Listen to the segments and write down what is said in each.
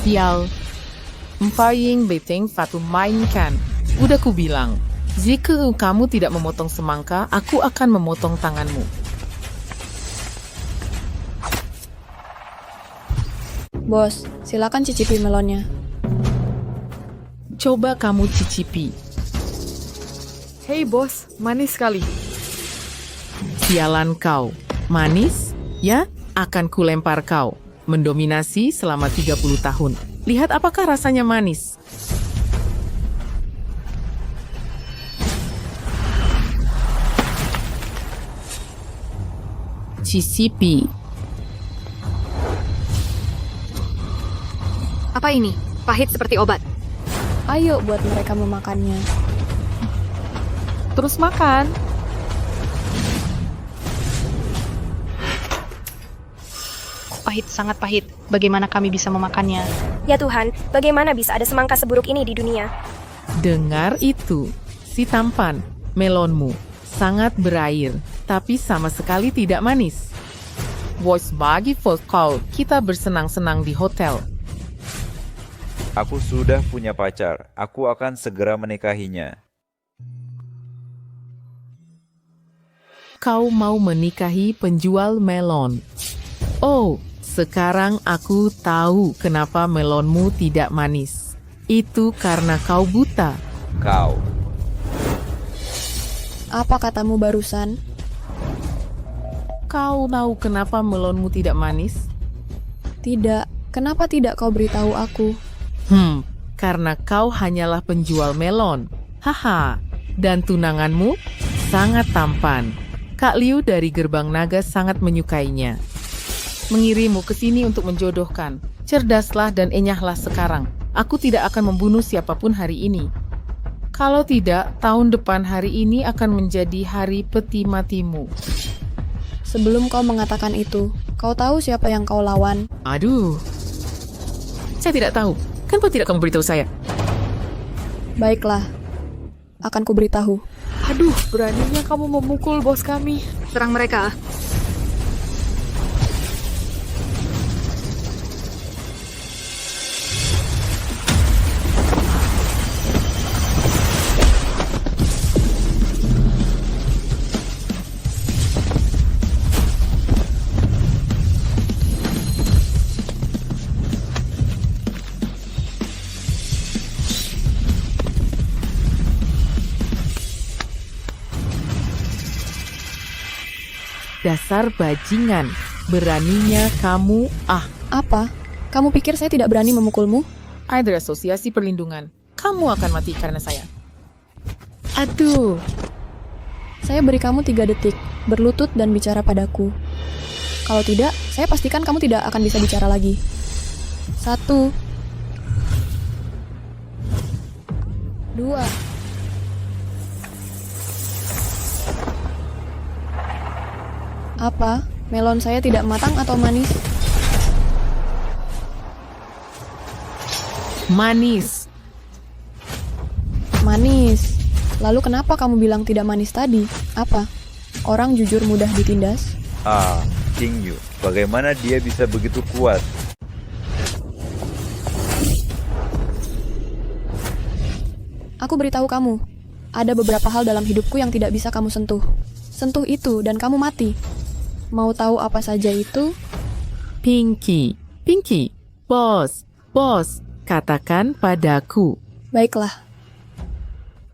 Sial. Paling penting Fatu mainkan. Udah ku bilang, jika kamu tidak memotong semangka, aku akan memotong tanganmu. Bos, silakan cicipi melonnya. Coba kamu cicipi. Hei bos, manis sekali. Sialan kau. Manis? Ya, akan kulempar kau. Mendominasi selama 30 tahun. Lihat apakah rasanya manis. Cicipi. Apa ini? Pahit seperti obat. Ayo buat mereka memakannya. Terus makan. Pahit, sangat pahit. Bagaimana kami bisa memakannya? Ya Tuhan, bagaimana bisa ada semangka seburuk ini di dunia? Dengar itu. Si tampan, melonmu, sangat berair, tapi sama sekali tidak manis. Voice bagi kau, kita bersenang-senang di hotel. Aku sudah punya pacar. Aku akan segera menikahinya. Kau mau menikahi penjual melon. Oh, sekarang aku tahu kenapa melonmu tidak manis. Itu karena kau buta. Kau. Apa katamu barusan? Kau tahu kenapa melonmu tidak manis? Tidak. Kenapa tidak kau beritahu aku? Karena kau hanyalah penjual melon. Haha. Dan tunanganmu sangat tampan. Kak Liu dari Gerbang Naga sangat menyukainya. Mengirimmu ke sini untuk menjodohkan. Cerdaslah dan enyahlah sekarang. Aku tidak akan membunuh siapapun hari ini. Kalau tidak, tahun depan hari ini akan menjadi hari peti matimu. Sebelum kau mengatakan itu, kau tahu siapa yang kau lawan? Aduh. Saya tidak tahu. Kenapa tidak kamu beritahu saya? Baiklah, akan kuberitahu. Aduh, beraninya kamu memukul bos kami. Serang mereka. Dasar bajingan. Beraninya kamu. Apa? Kamu pikir saya tidak berani memukulmu? Ada asosiasi perlindungan. Kamu akan mati karena saya. Aduh. Saya beri kamu 3 detik, berlutut dan bicara padaku. Kalau tidak, saya pastikan kamu tidak akan bisa bicara lagi. 1, 2. Apa? Melon saya tidak matang atau manis? Manis. Manis. Lalu kenapa kamu bilang tidak manis tadi? Apa? Orang jujur mudah ditindas? King Yu. Bagaimana dia bisa begitu kuat? Aku beritahu kamu, ada beberapa hal dalam hidupku yang tidak bisa kamu sentuh. Sentuh itu dan kamu mati. Mau tahu apa saja itu? Pinky. Pinky. Bos. Katakan padaku. Baiklah.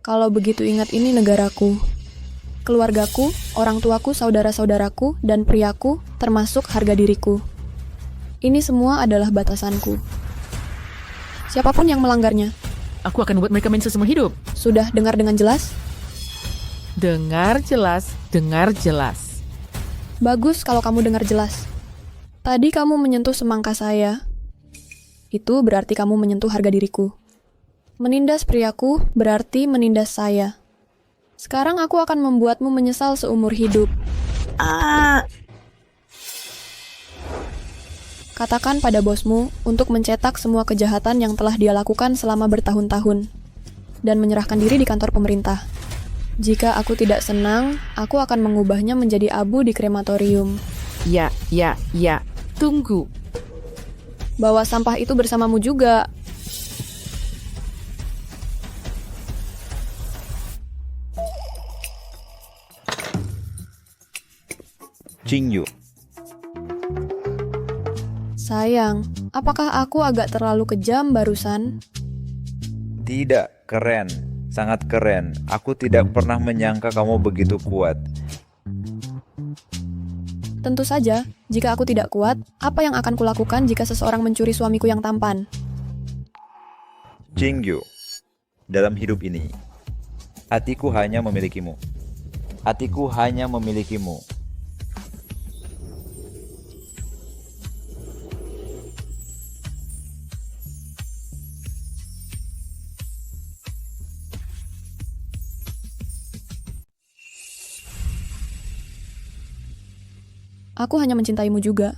Kalau begitu ingat ini negaraku. Keluargaku, orang tuaku, saudara-saudaraku, dan priaku, termasuk harga diriku. Ini semua adalah batasanku. Siapapun yang melanggarnya. Aku akan membuat mereka menyesal seumur hidup. Sudah dengar dengan jelas? Dengar jelas. Bagus kalau kamu dengar jelas. Tadi kamu menyentuh semangka saya. Itu berarti kamu menyentuh harga diriku. Menindas priaku berarti menindas saya. Sekarang aku akan membuatmu menyesal seumur hidup. Katakan pada bosmu untuk mencetak semua kejahatan yang telah dia lakukan selama bertahun-tahun dan menyerahkan diri di kantor pemerintah. Jika aku tidak senang, aku akan mengubahnya menjadi abu di krematorium. Ya. Tunggu. bawa sampah itu bersamamu juga. Qingyu, Sayang, apakah aku agak terlalu kejam barusan? tidak, keren. Sangat keren. Aku tidak pernah menyangka kamu begitu kuat. Tentu saja, jika aku tidak kuat, apa yang akan kulakukan jika seseorang mencuri suamiku yang tampan? Qingyu, dalam hidup ini, hatiku hanya memilikimu. Hatiku hanya memilikimu. Aku hanya mencintaimu juga.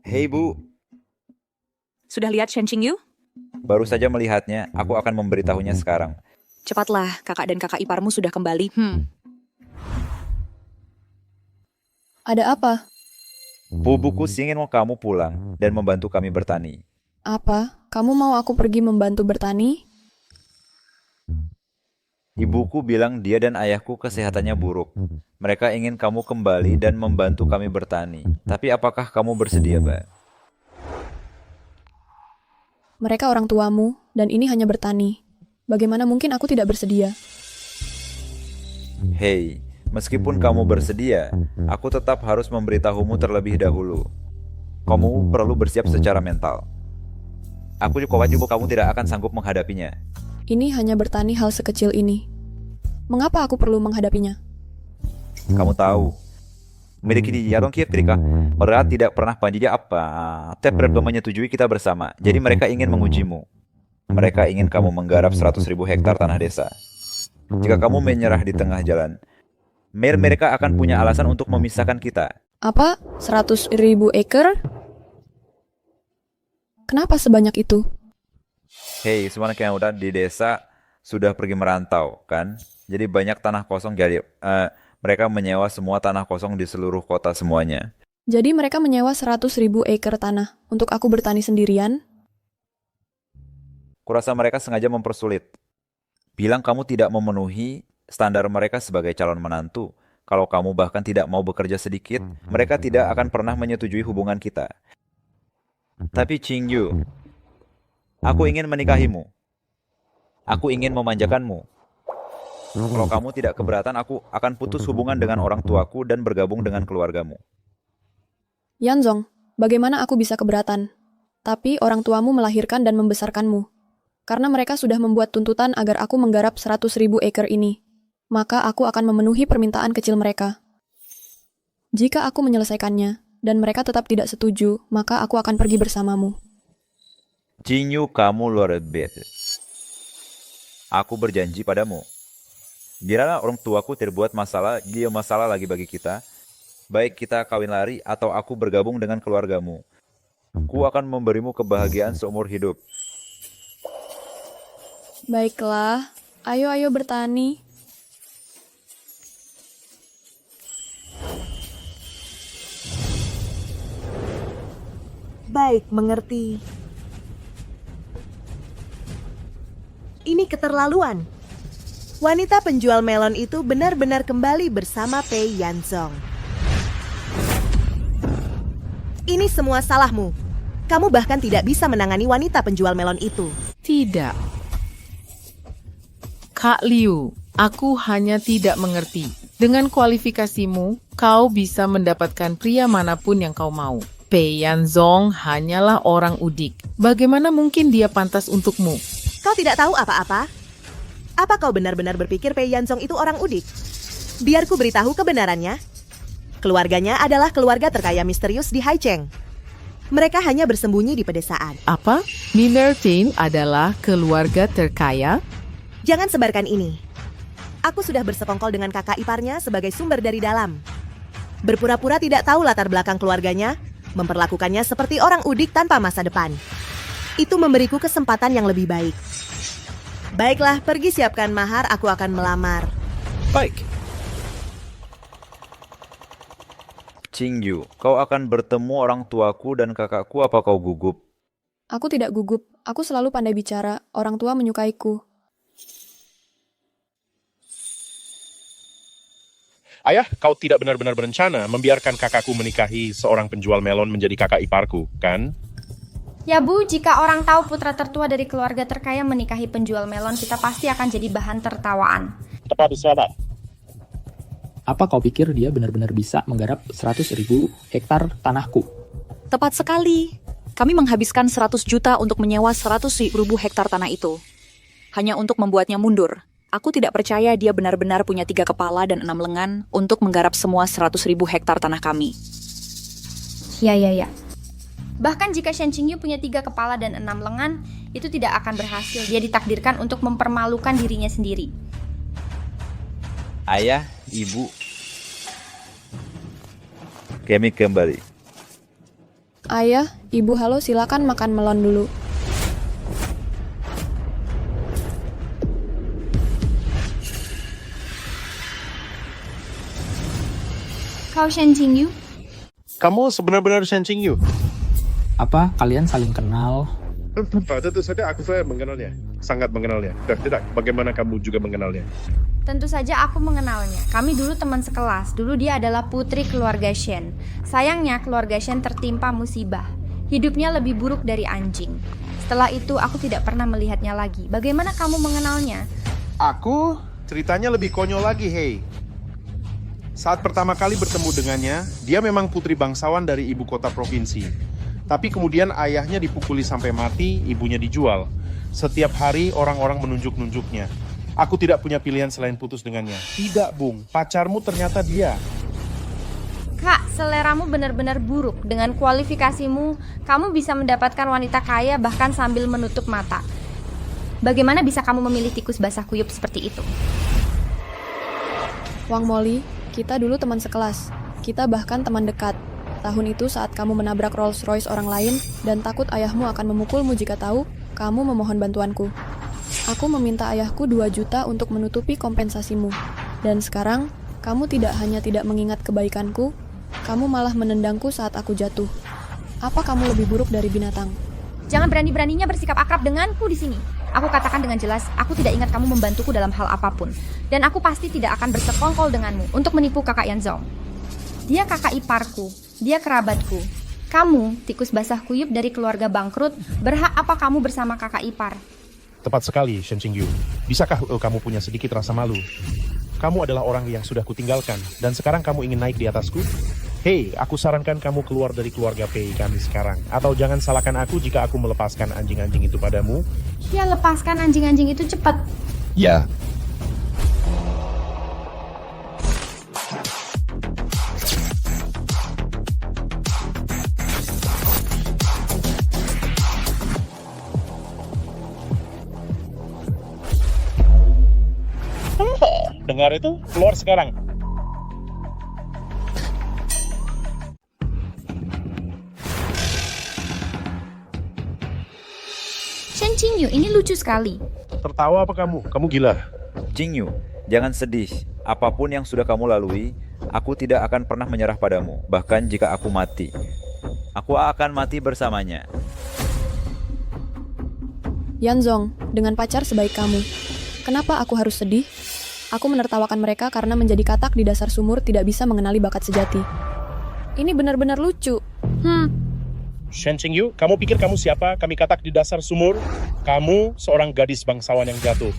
Hei Bu, Sudah lihat Shen Qingyu? baru saja melihatnya. Aku akan memberitahunya sekarang. Cepatlah, kakak dan kakak iparmu sudah kembali. Ada apa? Bubuku ingin kamu pulang dan membantu kami bertani. Apa? Kamu mau aku pergi membantu bertani? Ibuku bilang dia dan ayahku kesehatannya buruk. Mereka ingin kamu kembali dan membantu kami bertani. Tapi apakah kamu bersedia, Mbak? Mereka orang tuamu, dan ini hanya bertani. Bagaimana mungkin aku tidak bersedia? Hei, meskipun kamu bersedia, aku tetap harus memberitahumu terlebih dahulu. Kamu perlu bersiap secara mental. Aku juga khawatir kamu tidak akan sanggup menghadapinya. Ini hanya bertani hal sekecil ini. Mengapa aku perlu menghadapinya? Kamu tahu, memiliki jarong Kiev mereka, orang tidak pernah panjija apa. Tapi belum menyetujui kita bersama. Jadi mereka ingin mengujimu. Mereka ingin kamu menggarap 100.000 hektar tanah desa. Jika kamu menyerah di tengah jalan, mereka akan punya alasan untuk memisahkan kita. Apa? 100.000 acre? Kenapa sebanyak itu? Hei, semua anak yang udah di desa sudah pergi merantau, kan? Jadi banyak tanah kosong. Jadi mereka menyewa semua tanah kosong di seluruh kota semuanya. Jadi mereka menyewa 100.000 acre tanah untuk aku bertani sendirian? Kurasa mereka sengaja mempersulit. Bilang kamu tidak memenuhi standar mereka sebagai calon menantu. Kalau kamu bahkan tidak mau bekerja sedikit, mereka tidak akan pernah menyetujui hubungan kita. Tapi Qingyu, aku ingin menikahimu. Aku ingin memanjakanmu. Kalau kamu tidak keberatan, aku akan putus hubungan dengan orang tuaku dan bergabung dengan keluargamu. Yanzong, bagaimana aku bisa keberatan? Tapi orang tuamu melahirkan dan membesarkanmu. Karena mereka sudah membuat tuntutan agar aku menggarap 100.000 acre ini. Maka aku akan memenuhi permintaan kecil mereka. Jika aku menyelesaikannya, dan mereka tetap tidak setuju, maka aku akan pergi bersamamu. Qingyu, kamu luar biasa. Aku berjanji padamu. Biarlah orang tuaku terbuat masalah, dia masalah lagi bagi kita. Baik kita kawin lari atau aku bergabung dengan keluargamu. Ku akan memberimu kebahagiaan seumur hidup. Baiklah, ayo bertani. Baik, mengerti. Ini keterlaluan. Wanita penjual melon itu benar-benar kembali bersama Pei Yanzong. Ini semua salahmu. Kamu bahkan tidak bisa menangani wanita penjual melon itu. Tidak. Kak Liu, aku hanya tidak mengerti. Dengan kualifikasimu, kau bisa mendapatkan pria manapun yang kau mau. Pei Yanzong hanyalah orang udik. Bagaimana mungkin dia pantas untukmu? Kau tidak tahu apa-apa? Apa kau benar-benar berpikir Pei Yanzong itu orang udik? Biar ku beritahu kebenarannya. Keluarganya adalah keluarga terkaya misterius di Haicheng. Mereka hanya bersembunyi di pedesaan. Apa? Miller Chain adalah keluarga terkaya? Jangan sebarkan ini. Aku sudah bersekongkol dengan kakak iparnya sebagai sumber dari dalam. Berpura-pura tidak tahu latar belakang keluarganya, memperlakukannya seperti orang udik tanpa masa depan. Itu memberiku kesempatan yang lebih baik. Baiklah, pergi siapkan mahar, aku akan melamar. Baik. Qingyu, kau akan bertemu orang tuaku dan kakakku, apa kau gugup? Aku tidak gugup. Aku selalu pandai bicara. Orang tua menyukaiku. Ayah, kau tidak benar-benar berencana membiarkan kakakku menikahi seorang penjual melon menjadi kakak iparku, kan? Ya Bu, jika orang tahu putra tertua dari keluarga terkaya menikahi penjual melon, kita pasti akan jadi bahan tertawaan. Tepat di sana. Apa kau pikir dia benar-benar bisa menggarap 100.000 hektar tanahku? Tepat sekali. Kami menghabiskan 100 juta untuk menyewa 100.000 hektar tanah itu. Hanya untuk membuatnya mundur. Aku tidak percaya dia benar-benar punya 3 kepala dan 6 lengan untuk menggarap semua 100.000 hektar tanah kami. Ya. Bahkan jika Shen Qingyu punya 3 kepala dan 6 lengan, itu tidak akan berhasil. Dia ditakdirkan untuk mempermalukan dirinya sendiri. Ayah, ibu. Kami kembali. Ayah, ibu, halo, silakan makan melon dulu. Kau Shen Qingyu? Kamu sebenar-benar Shen Qingyu? Apa kalian saling kenal? Tentu saja saya mengenalnya. Sangat mengenalnya. Dan tidak, bagaimana kamu juga mengenalnya? Tentu saja aku mengenalnya. Kami dulu teman sekelas. Dulu dia adalah putri keluarga Shen. Sayangnya keluarga Shen tertimpa musibah. Hidupnya lebih buruk dari anjing. Setelah itu aku tidak pernah melihatnya lagi. Bagaimana kamu mengenalnya? Aku ceritanya lebih konyol lagi, hei. Saat pertama kali bertemu dengannya, dia memang putri bangsawan dari ibu kota provinsi. Tapi kemudian ayahnya dipukuli sampai mati, ibunya dijual. Setiap hari orang-orang menunjuk-nunjuknya. Aku tidak punya pilihan selain putus dengannya. Tidak, Bung. Pacarmu ternyata dia. Kak, seleramu benar-benar buruk. Dengan kualifikasimu, kamu bisa mendapatkan wanita kaya bahkan sambil menutup mata. Bagaimana bisa kamu memilih tikus basah kuyup seperti itu? Wang Molly, kita dulu teman sekelas. Kita bahkan teman dekat. Tahun itu saat kamu menabrak Rolls Royce orang lain dan takut ayahmu akan memukulmu jika tahu, kamu memohon bantuanku. Aku meminta ayahku 2 juta untuk menutupi kompensasimu. Dan sekarang, kamu tidak hanya tidak mengingat kebaikanku, kamu malah menendangku saat aku jatuh. Apa kamu lebih buruk dari binatang? Jangan berani-beraninya bersikap akrab denganku di sini. Aku katakan dengan jelas, aku tidak ingat kamu membantuku dalam hal apapun. Dan aku pasti tidak akan bersekongkol denganmu untuk menipu kakak Yanzong. Dia kakak iparku, dia kerabatku. Kamu, tikus basah kuyup dari keluarga bangkrut, berhak apa kamu bersama kakak ipar? Tepat sekali, Shen Qingyu. Bisakah kamu punya sedikit rasa malu? Kamu adalah orang yang sudah kutinggalkan, dan sekarang kamu ingin naik di atasku? Hei, aku sarankan kamu keluar dari keluarga Pei kami sekarang. Atau jangan salahkan aku jika aku melepaskan anjing-anjing itu padamu. Ya, lepaskan anjing-anjing itu cepat. Ya. Dengar itu, keluar sekarang. Shen Qingyu, ini lucu sekali. Tertawa apa kamu? Kamu gila. Qingyu, jangan sedih. Apapun yang sudah kamu lalui, aku tidak akan pernah menyerah padamu. Bahkan jika aku mati, aku akan mati bersamanya. Yanzong, dengan pacar sebaik kamu, kenapa aku harus sedih? Aku menertawakan mereka karena menjadi katak di dasar sumur tidak bisa mengenali bakat sejati. Ini benar-benar lucu. Shen Qingyu, kamu pikir kamu siapa? Kami katak di dasar sumur. Kamu seorang gadis bangsawan yang jatuh.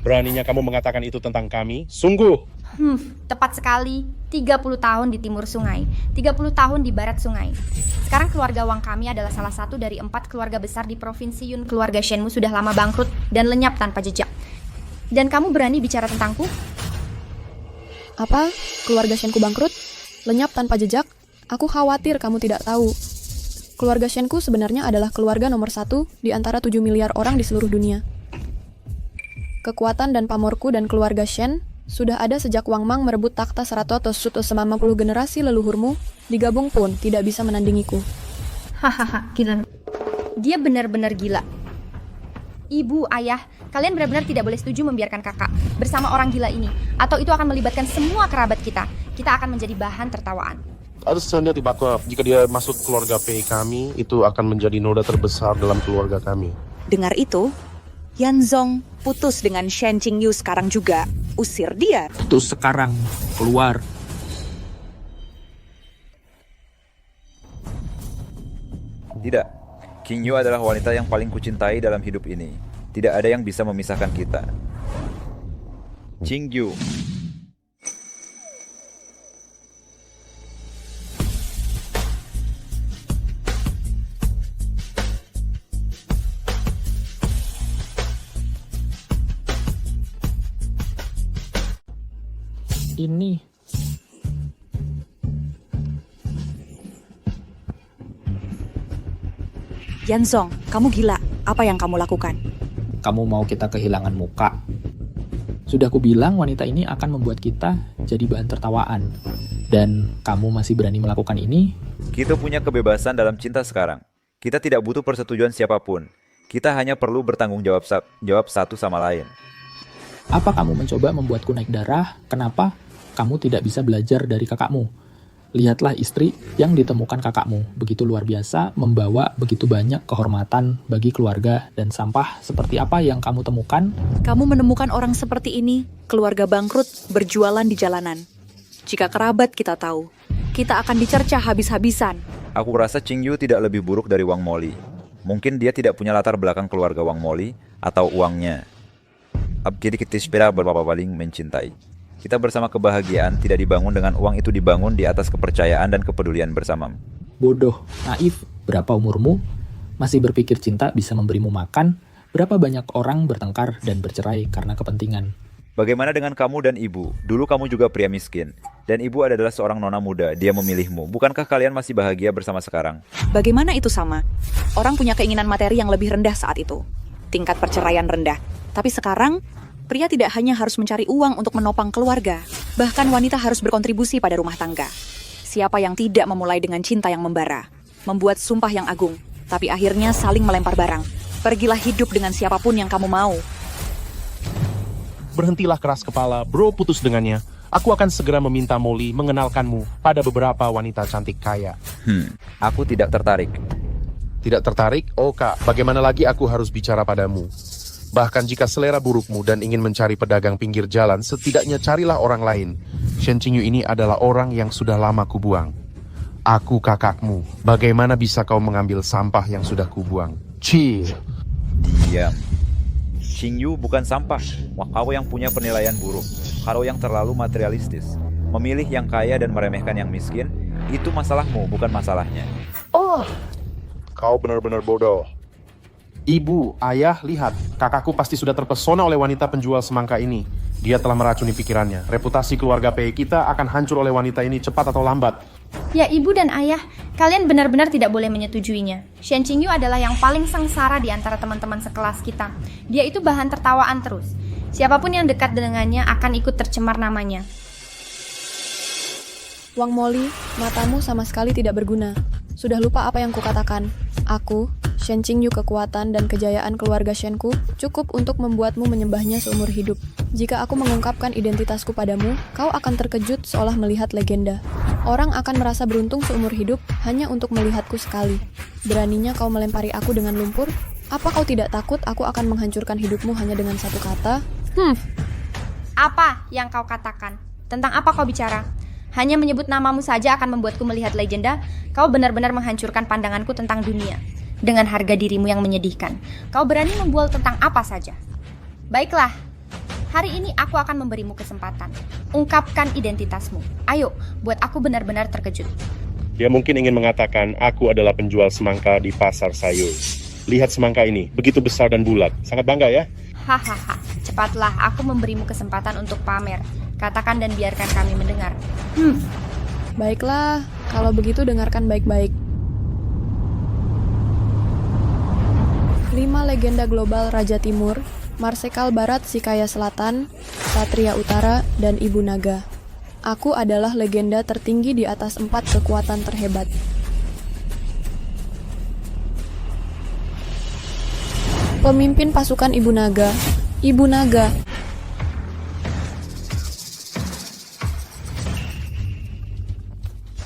Beraninya kamu mengatakan itu tentang kami? Sungguh. Tepat sekali. 30 tahun di timur sungai, 30 tahun di barat sungai. Sekarang keluarga Wang kami adalah salah satu dari 4 keluarga besar di provinsi Yun. Keluarga Shenmu sudah lama bangkrut dan lenyap tanpa jejak. Dan kamu berani bicara tentangku? Apa? Keluarga Shenku bangkrut? Lenyap tanpa jejak? Aku khawatir kamu tidak tahu. Keluarga Shenku sebenarnya adalah keluarga nomor 1 di antara 7 miliar orang di seluruh dunia. Kekuatan dan pamorku dan keluarga Shen Sudah ada sejak Wang Mang merebut takhta 190 generasi leluhurmu, digabung pun tidak bisa menandingiku. Hahaha, gila. Dia benar-benar gila. Ibu, ayah, kalian benar-benar tidak boleh setuju membiarkan kakak bersama orang gila ini. Atau itu akan melibatkan semua kerabat kita. Kita akan menjadi bahan tertawaan. Ada sebenarnya tiba-tiba jika dia masuk keluarga PI kami, itu akan menjadi noda terbesar dalam keluarga kami. Dengar itu, Yanzong putus dengan Shen Qingyu sekarang juga. Usir dia. Putus sekarang, keluar. Tidak. Qingyu adalah wanita yang paling kucintai dalam hidup ini. Tidak ada yang bisa memisahkan kita. Qingyu. Ini Yanzong, kamu gila. Apa yang kamu lakukan? kamu mau kita kehilangan muka. Sudah kubilang wanita ini akan membuat kita jadi bahan tertawaan. Dan kamu masih berani melakukan ini? Kita punya kebebasan dalam cinta sekarang. Kita tidak butuh persetujuan siapapun. Kita hanya perlu bertanggung jawab satu sama lain. Apa kamu mencoba membuatku naik darah? Kenapa kamu tidak bisa belajar dari kakakmu? Lihatlah istri yang ditemukan kakakmu, begitu luar biasa, membawa begitu banyak kehormatan bagi keluarga dan sampah seperti apa yang kamu temukan? Kamu menemukan orang seperti ini, keluarga bangkrut, berjualan di jalanan. Jika kerabat kita tahu, kita akan dicercah habis-habisan. Aku rasa Qingyu tidak lebih buruk dari Wang Moli. Mungkin dia tidak punya latar belakang keluarga Wang Moli atau uangnya. Jadi kita sepeda berapa paling mencintai. Kita bersama kebahagiaan tidak dibangun dengan uang, itu dibangun di atas kepercayaan dan kepedulian bersama. Bodoh, naif, berapa umurmu? Masih berpikir cinta bisa memberimu makan? Berapa banyak orang bertengkar dan bercerai karena kepentingan? Bagaimana dengan kamu dan ibu? Dulu kamu juga pria miskin. Dan ibu adalah seorang nona muda, dia memilihmu. Bukankah kalian masih bahagia bersama sekarang? Bagaimana itu sama? Orang punya keinginan materi yang lebih rendah saat itu. Tingkat perceraian rendah. Tapi sekarang, pria tidak hanya harus mencari uang untuk menopang keluarga, bahkan wanita harus berkontribusi pada rumah tangga. Siapa yang tidak memulai dengan cinta yang membara, membuat sumpah yang agung, tapi akhirnya saling melempar barang. Pergilah hidup dengan siapapun yang kamu mau. Berhentilah keras kepala, bro, putus dengannya. Aku akan segera meminta Molly mengenalkanmu pada beberapa wanita cantik kaya. Aku tidak tertarik. Tidak tertarik? Oh kak, bagaimana lagi aku harus bicara padamu? Bahkan jika selera burukmu dan ingin mencari pedagang pinggir jalan, setidaknya carilah orang lain. Shen Qingyu ini adalah orang yang sudah lama kubuang. Aku kakakmu. Bagaimana bisa kau mengambil sampah yang sudah kubuang? Cih. Diam. Qingyu bukan sampah. Wah, kau yang punya penilaian buruk. Kau yang terlalu materialistis. Memilih yang kaya dan meremehkan yang miskin, itu masalahmu, bukan masalahnya. Oh, kau benar-benar bodoh. Ibu, ayah, lihat. Kakakku pasti sudah terpesona oleh wanita penjual semangka ini. Dia telah meracuni pikirannya. Reputasi keluarga PI kita akan hancur oleh wanita ini cepat atau lambat. Ya ibu dan ayah, kalian benar-benar tidak boleh menyetujuinya. Shen Qingyu adalah yang paling sengsara di antara teman-teman sekelas kita. Dia itu bahan tertawaan terus. Siapapun yang dekat dengannya akan ikut tercemar namanya. Wang Moli, matamu sama sekali tidak berguna. Sudah lupa apa yang kukatakan. Aku, Shen Qingyu, kekuatan dan kejayaan keluarga Shenku cukup untuk membuatmu menyembahnya seumur hidup. Jika aku mengungkapkan identitasku padamu, kau akan terkejut seolah melihat legenda. Orang akan merasa beruntung seumur hidup hanya untuk melihatku sekali. Beraninya kau melempari aku dengan lumpur? Apa kau tidak takut aku akan menghancurkan hidupmu hanya dengan satu kata? Apa yang kau katakan? Tentang apa kau bicara? Hanya menyebut namamu saja akan membuatku melihat legenda. Kau benar-benar menghancurkan pandanganku tentang dunia. Dengan harga dirimu yang menyedihkan, kau berani membual tentang apa saja. Baiklah, hari ini aku akan memberimu kesempatan. Ungkapkan identitasmu. Ayo, buat aku benar-benar terkejut. Dia mungkin ingin mengatakan aku adalah penjual semangka di pasar sayur. Lihat semangka ini, begitu besar dan bulat. Sangat bangga ya? Hahaha, cepatlah, aku memberimu kesempatan untuk pamer. Katakan dan biarkan kami mendengar. Baiklah, kalau begitu dengarkan baik-baik. 5 legenda global Raja Timur, Marsekal Barat Sikaya Selatan, Satria Utara, dan Ibu Naga. Aku adalah legenda tertinggi di atas 4 kekuatan terhebat. Pemimpin pasukan Ibu Naga. Ibu Naga.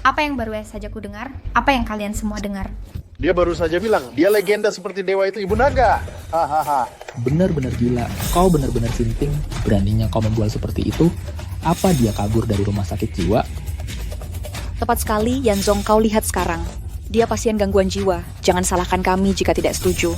Apa yang baru saja ku dengar? Apa yang kalian semua dengar? Dia baru saja bilang, dia legenda seperti dewa itu Ibu Naga. Hahaha. Benar-benar gila, kau benar-benar sinting. Beraninya kau membual seperti itu? Apa dia kabur dari rumah sakit jiwa? Tepat sekali, Yanzong, kau lihat sekarang. Dia pasien gangguan jiwa. Jangan salahkan kami jika tidak setuju.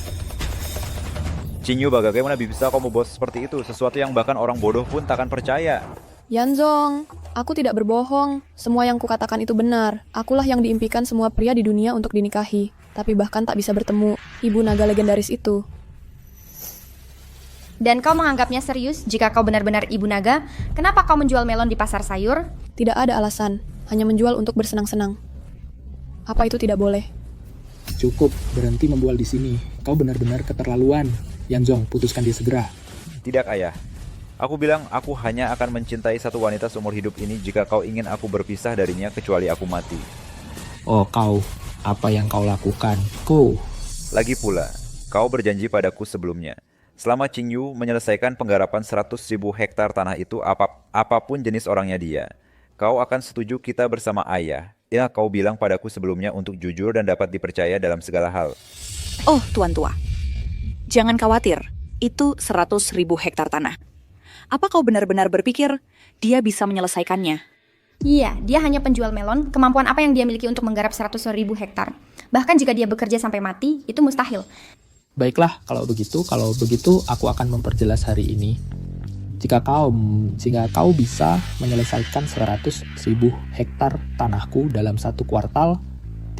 Qingyu, bagaimana bisa kau membuat seperti itu? Sesuatu yang bahkan orang bodoh pun takkan percaya. Yanzong, aku tidak berbohong. Semua yang kukatakan itu benar. Akulah yang diimpikan semua pria di dunia untuk dinikahi. Tapi bahkan tak bisa bertemu Ibu Naga legendaris itu. Dan kau menganggapnya serius jika kau benar-benar Ibu Naga? Kenapa kau menjual melon di pasar sayur? Tidak ada alasan, hanya menjual untuk bersenang-senang. Apa itu tidak boleh? Cukup, berhenti membual di sini. Kau benar-benar keterlaluan. Yanzong, putuskan dia segera. Tidak, Ayah. Aku bilang aku hanya akan mencintai satu wanita seumur hidup ini jika kau ingin aku berpisah darinya kecuali aku mati. Oh, kau. Apa yang kau lakukan? Lagi pula, kau berjanji padaku sebelumnya. Selama Qingyu menyelesaikan penggarapan 100.000 hektar tanah itu, apapun jenis orangnya dia, kau akan setuju kita bersama Ayah. Ya, kau bilang padaku sebelumnya untuk jujur dan dapat dipercaya dalam segala hal. Oh, Tuan Tua. Jangan khawatir, itu 100.000 hektar tanah. Apa kau benar-benar berpikir dia bisa menyelesaikannya? Iya, dia hanya penjual melon. Kemampuan apa yang dia miliki untuk menggarap 100.000 hektar? Bahkan jika dia bekerja sampai mati, itu mustahil. Baiklah, kalau begitu aku akan memperjelas hari ini. Jika kau bisa menyelesaikan 100.000 hektar tanahku dalam 1 kuartal,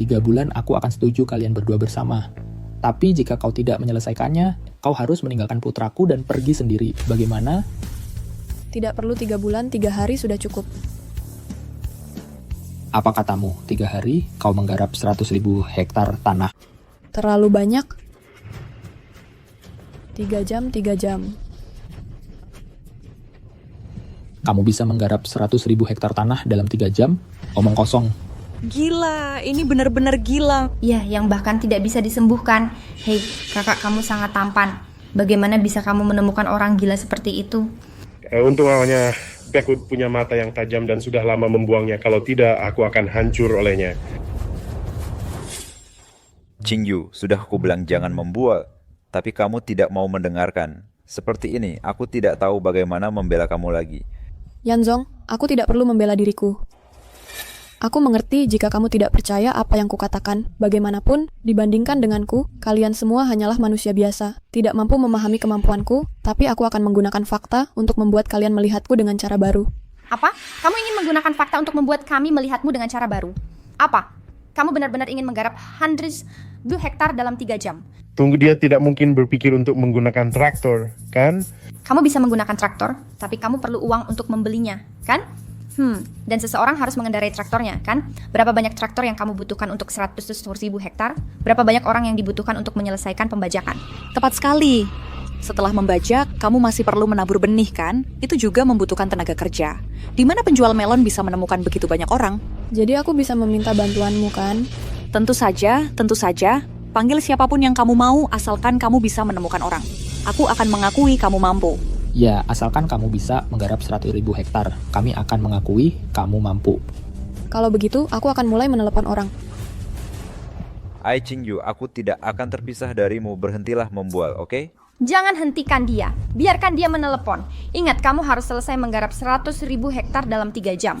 3 bulan aku akan setuju kalian berdua bersama. Tapi jika kau tidak menyelesaikannya, kau harus meninggalkan putraku dan pergi sendiri. Bagaimana? Tidak perlu 3 bulan, 3 hari sudah cukup. Apa katamu? 3 hari kau menggarap 100.000 hektar tanah. Terlalu banyak. 3 jam. Kamu bisa menggarap 100.000 hektar tanah dalam 3 jam? Omong kosong. Gila, ini benar-benar gila. Ya, yang bahkan tidak bisa disembuhkan. Hei, kakak kamu sangat tampan. Bagaimana bisa kamu menemukan orang gila seperti itu? Untung awalnya Backwood punya mata yang tajam dan sudah lama membuangnya. Kalau tidak, aku akan hancur olehnya. Qingyu, sudah aku bilang jangan membual. Tapi kamu tidak mau mendengarkan. Seperti ini, aku tidak tahu bagaimana membela kamu lagi. Yanzong, aku tidak perlu membela diriku. Aku mengerti jika kamu tidak percaya apa yang kukatakan. Bagaimanapun, dibandingkan denganku, kalian semua hanyalah manusia biasa. Tidak mampu memahami kemampuanku, tapi aku akan menggunakan fakta untuk membuat kalian melihatku dengan cara baru. Apa? Kamu ingin menggunakan fakta untuk membuat kami melihatmu dengan cara baru? Apa? Kamu benar-benar ingin menggarap 100.000 hektar dalam 3 jam? Tunggu, dia tidak mungkin berpikir untuk menggunakan traktor, kan? Kamu bisa menggunakan traktor, tapi kamu perlu uang untuk membelinya, kan? Dan seseorang harus mengendarai traktornya, kan? Berapa banyak traktor yang kamu butuhkan untuk 100.000 hektar? Berapa banyak orang yang dibutuhkan untuk menyelesaikan pembajakan? Tepat sekali. Setelah membajak, kamu masih perlu menabur benih, kan? Itu juga membutuhkan tenaga kerja. Di mana penjual melon bisa menemukan begitu banyak orang? Jadi aku bisa meminta bantuanmu, kan? Tentu saja. Panggil siapapun yang kamu mau, asalkan kamu bisa menemukan orang. Aku akan mengakui kamu mampu. Ya, asalkan kamu bisa menggarap 100.000 hektar. Kami akan mengakui kamu mampu. Kalau begitu, aku akan mulai menelepon orang. Ai Qingyu, aku tidak akan terpisah darimu. Berhentilah membual, oke? Jangan hentikan dia. Biarkan dia menelepon. Ingat, kamu harus selesai menggarap 100.000 hektar dalam 3 jam.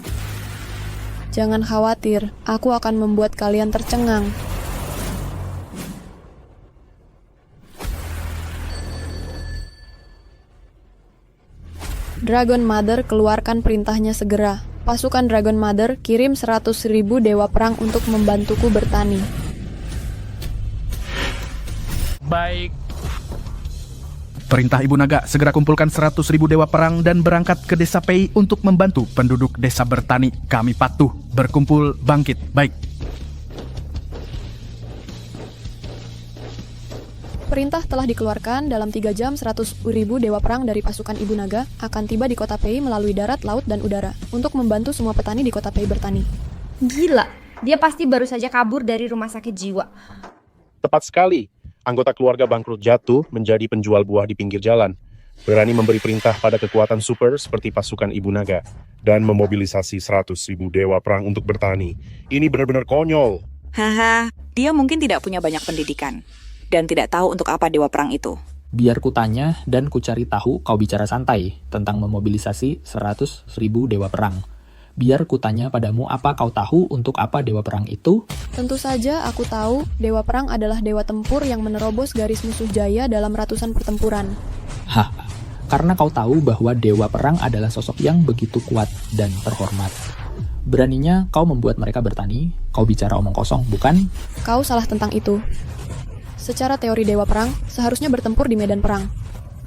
Jangan khawatir, aku akan membuat kalian tercengang. Dragon Mother keluarkan perintahnya segera. Pasukan Dragon Mother kirim 100.000 dewa perang untuk membantuku bertani. Baik. Perintah Ibu Naga, segera kumpulkan 100.000 dewa perang dan berangkat ke desa Pei untuk membantu penduduk desa bertani. Kami patuh, berkumpul, bangkit. Baik. Perintah telah dikeluarkan dalam 3 jam 100.000 dewa perang dari pasukan Ibu Naga akan tiba di kota Pei melalui darat, laut, dan udara untuk membantu semua petani di kota Pei bertani. Gila, dia pasti baru saja kabur dari rumah sakit jiwa. Tepat sekali. Anggota keluarga bangkrut jatuh menjadi penjual buah di pinggir jalan. Berani memberi perintah pada kekuatan super seperti pasukan Ibu Naga. Dan memobilisasi 100.000 dewa perang untuk bertani. Ini benar-benar konyol. Haha, dia mungkin tidak punya banyak pendidikan. Dan tidak tahu untuk apa dewa perang itu. Biar ku tanya dan ku cari tahu kau bicara santai tentang memobilisasi 100.000 dewa perang. Biar ku tanya padamu apa kau tahu untuk apa dewa perang itu? Tentu saja aku tahu dewa perang adalah dewa tempur yang menerobos garis musuh jaya dalam ratusan pertempuran. Hah, karena kau tahu bahwa dewa perang adalah sosok yang begitu kuat dan terhormat. Beraninya kau membuat mereka bertani, kau bicara omong kosong, bukan? Kau salah tentang itu. Secara teori dewa perang, seharusnya bertempur di medan perang.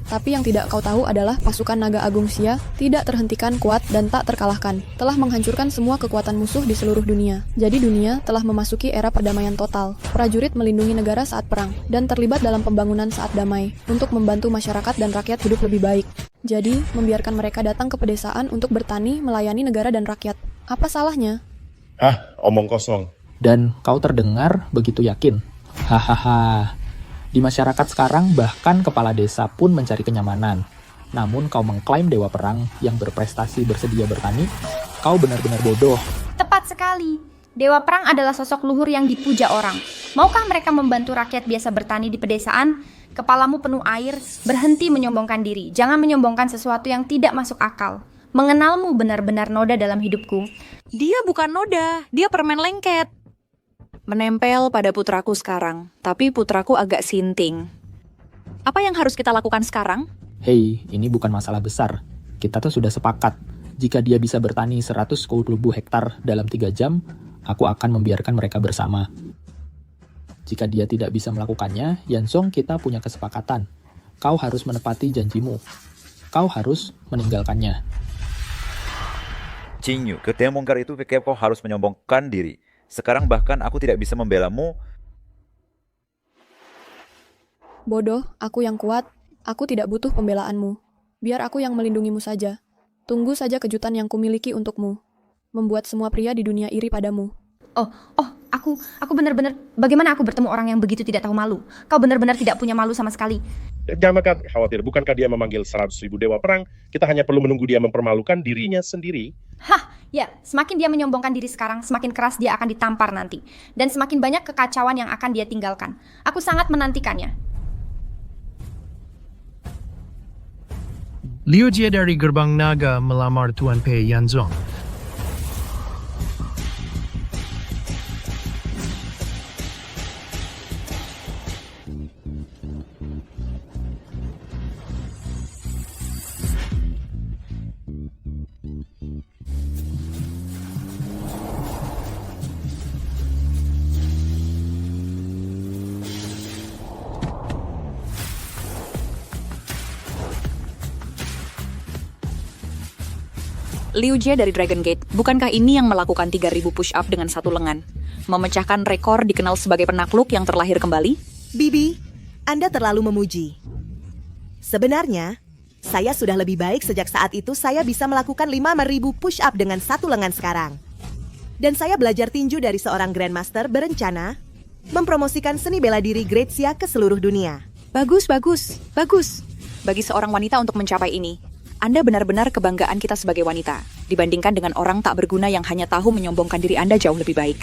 Tapi yang tidak kau tahu adalah pasukan naga agung Xia tidak terhentikan kuat dan tak terkalahkan, telah menghancurkan semua kekuatan musuh di seluruh dunia. Jadi dunia telah memasuki era perdamaian total. Prajurit melindungi negara saat perang, dan terlibat dalam pembangunan saat damai, untuk membantu masyarakat dan rakyat hidup lebih baik. Jadi, membiarkan mereka datang ke pedesaan untuk bertani, melayani negara dan rakyat. Apa salahnya? Hah, omong kosong. Dan kau terdengar begitu yakin. Hahaha. Di masyarakat sekarang bahkan kepala desa pun mencari kenyamanan. Namun kau mengklaim dewa perang yang berprestasi bersedia bertani, kau benar-benar bodoh. Tepat sekali. Dewa perang adalah sosok luhur yang dipuja orang. Maukah mereka membantu rakyat biasa bertani di pedesaan? Kepalamu penuh air, berhenti menyombongkan diri. Jangan menyombongkan sesuatu yang tidak masuk akal. Mengenalmu benar-benar noda dalam hidupku. Dia bukan noda, dia permen lengket. Menempel pada putraku sekarang, tapi putraku agak sinting. Apa yang harus kita lakukan sekarang? Hei, ini bukan masalah besar. Kita tuh sudah sepakat. Jika dia bisa bertani 110.000 hektar dalam 3 jam, aku akan membiarkan mereka bersama. Jika dia tidak bisa melakukannya, Yanzong, kita punya kesepakatan. Kau harus menepati janjimu. Kau harus meninggalkannya. Qingyu, ketika mungkar itu pikir kau harus menyombongkan diri. Sekarang bahkan aku tidak bisa membelamu. Bodoh, aku yang kuat. Aku tidak butuh pembelaanmu. Biar aku yang melindungimu saja. Tunggu saja kejutan yang kumiliki untukmu. Membuat semua pria di dunia iri padamu. Aku benar-benar, bagaimana aku bertemu orang yang begitu tidak tahu malu? Kau benar-benar tidak punya malu sama sekali. Jangan khawatir, bukankah dia memanggil 100.000 dewa perang? Kita hanya perlu menunggu dia mempermalukan dirinya sendiri. Hah, ya, semakin dia menyombongkan diri sekarang, semakin keras dia akan ditampar nanti. Dan semakin banyak kekacauan yang akan dia tinggalkan. Aku sangat menantikannya. Liu Jie dari Gerbang Naga melamar Tuan Pei Yanzong. Liu Jie dari Dragon Gate, bukankah ini yang melakukan 3.000 push-up dengan satu lengan? Memecahkan rekor dikenal sebagai penakluk yang terlahir kembali? Bibi, Anda terlalu memuji. Sebenarnya, saya sudah lebih baik sejak saat itu saya bisa melakukan 5.000 push-up dengan satu lengan sekarang. Dan saya belajar tinju dari seorang Grandmaster berencana mempromosikan seni bela diri Great Xia ke seluruh dunia. Bagus. Bagi seorang wanita untuk mencapai ini, Anda benar-benar kebanggaan kita sebagai wanita, dibandingkan dengan orang tak berguna yang hanya tahu menyombongkan diri Anda jauh lebih baik.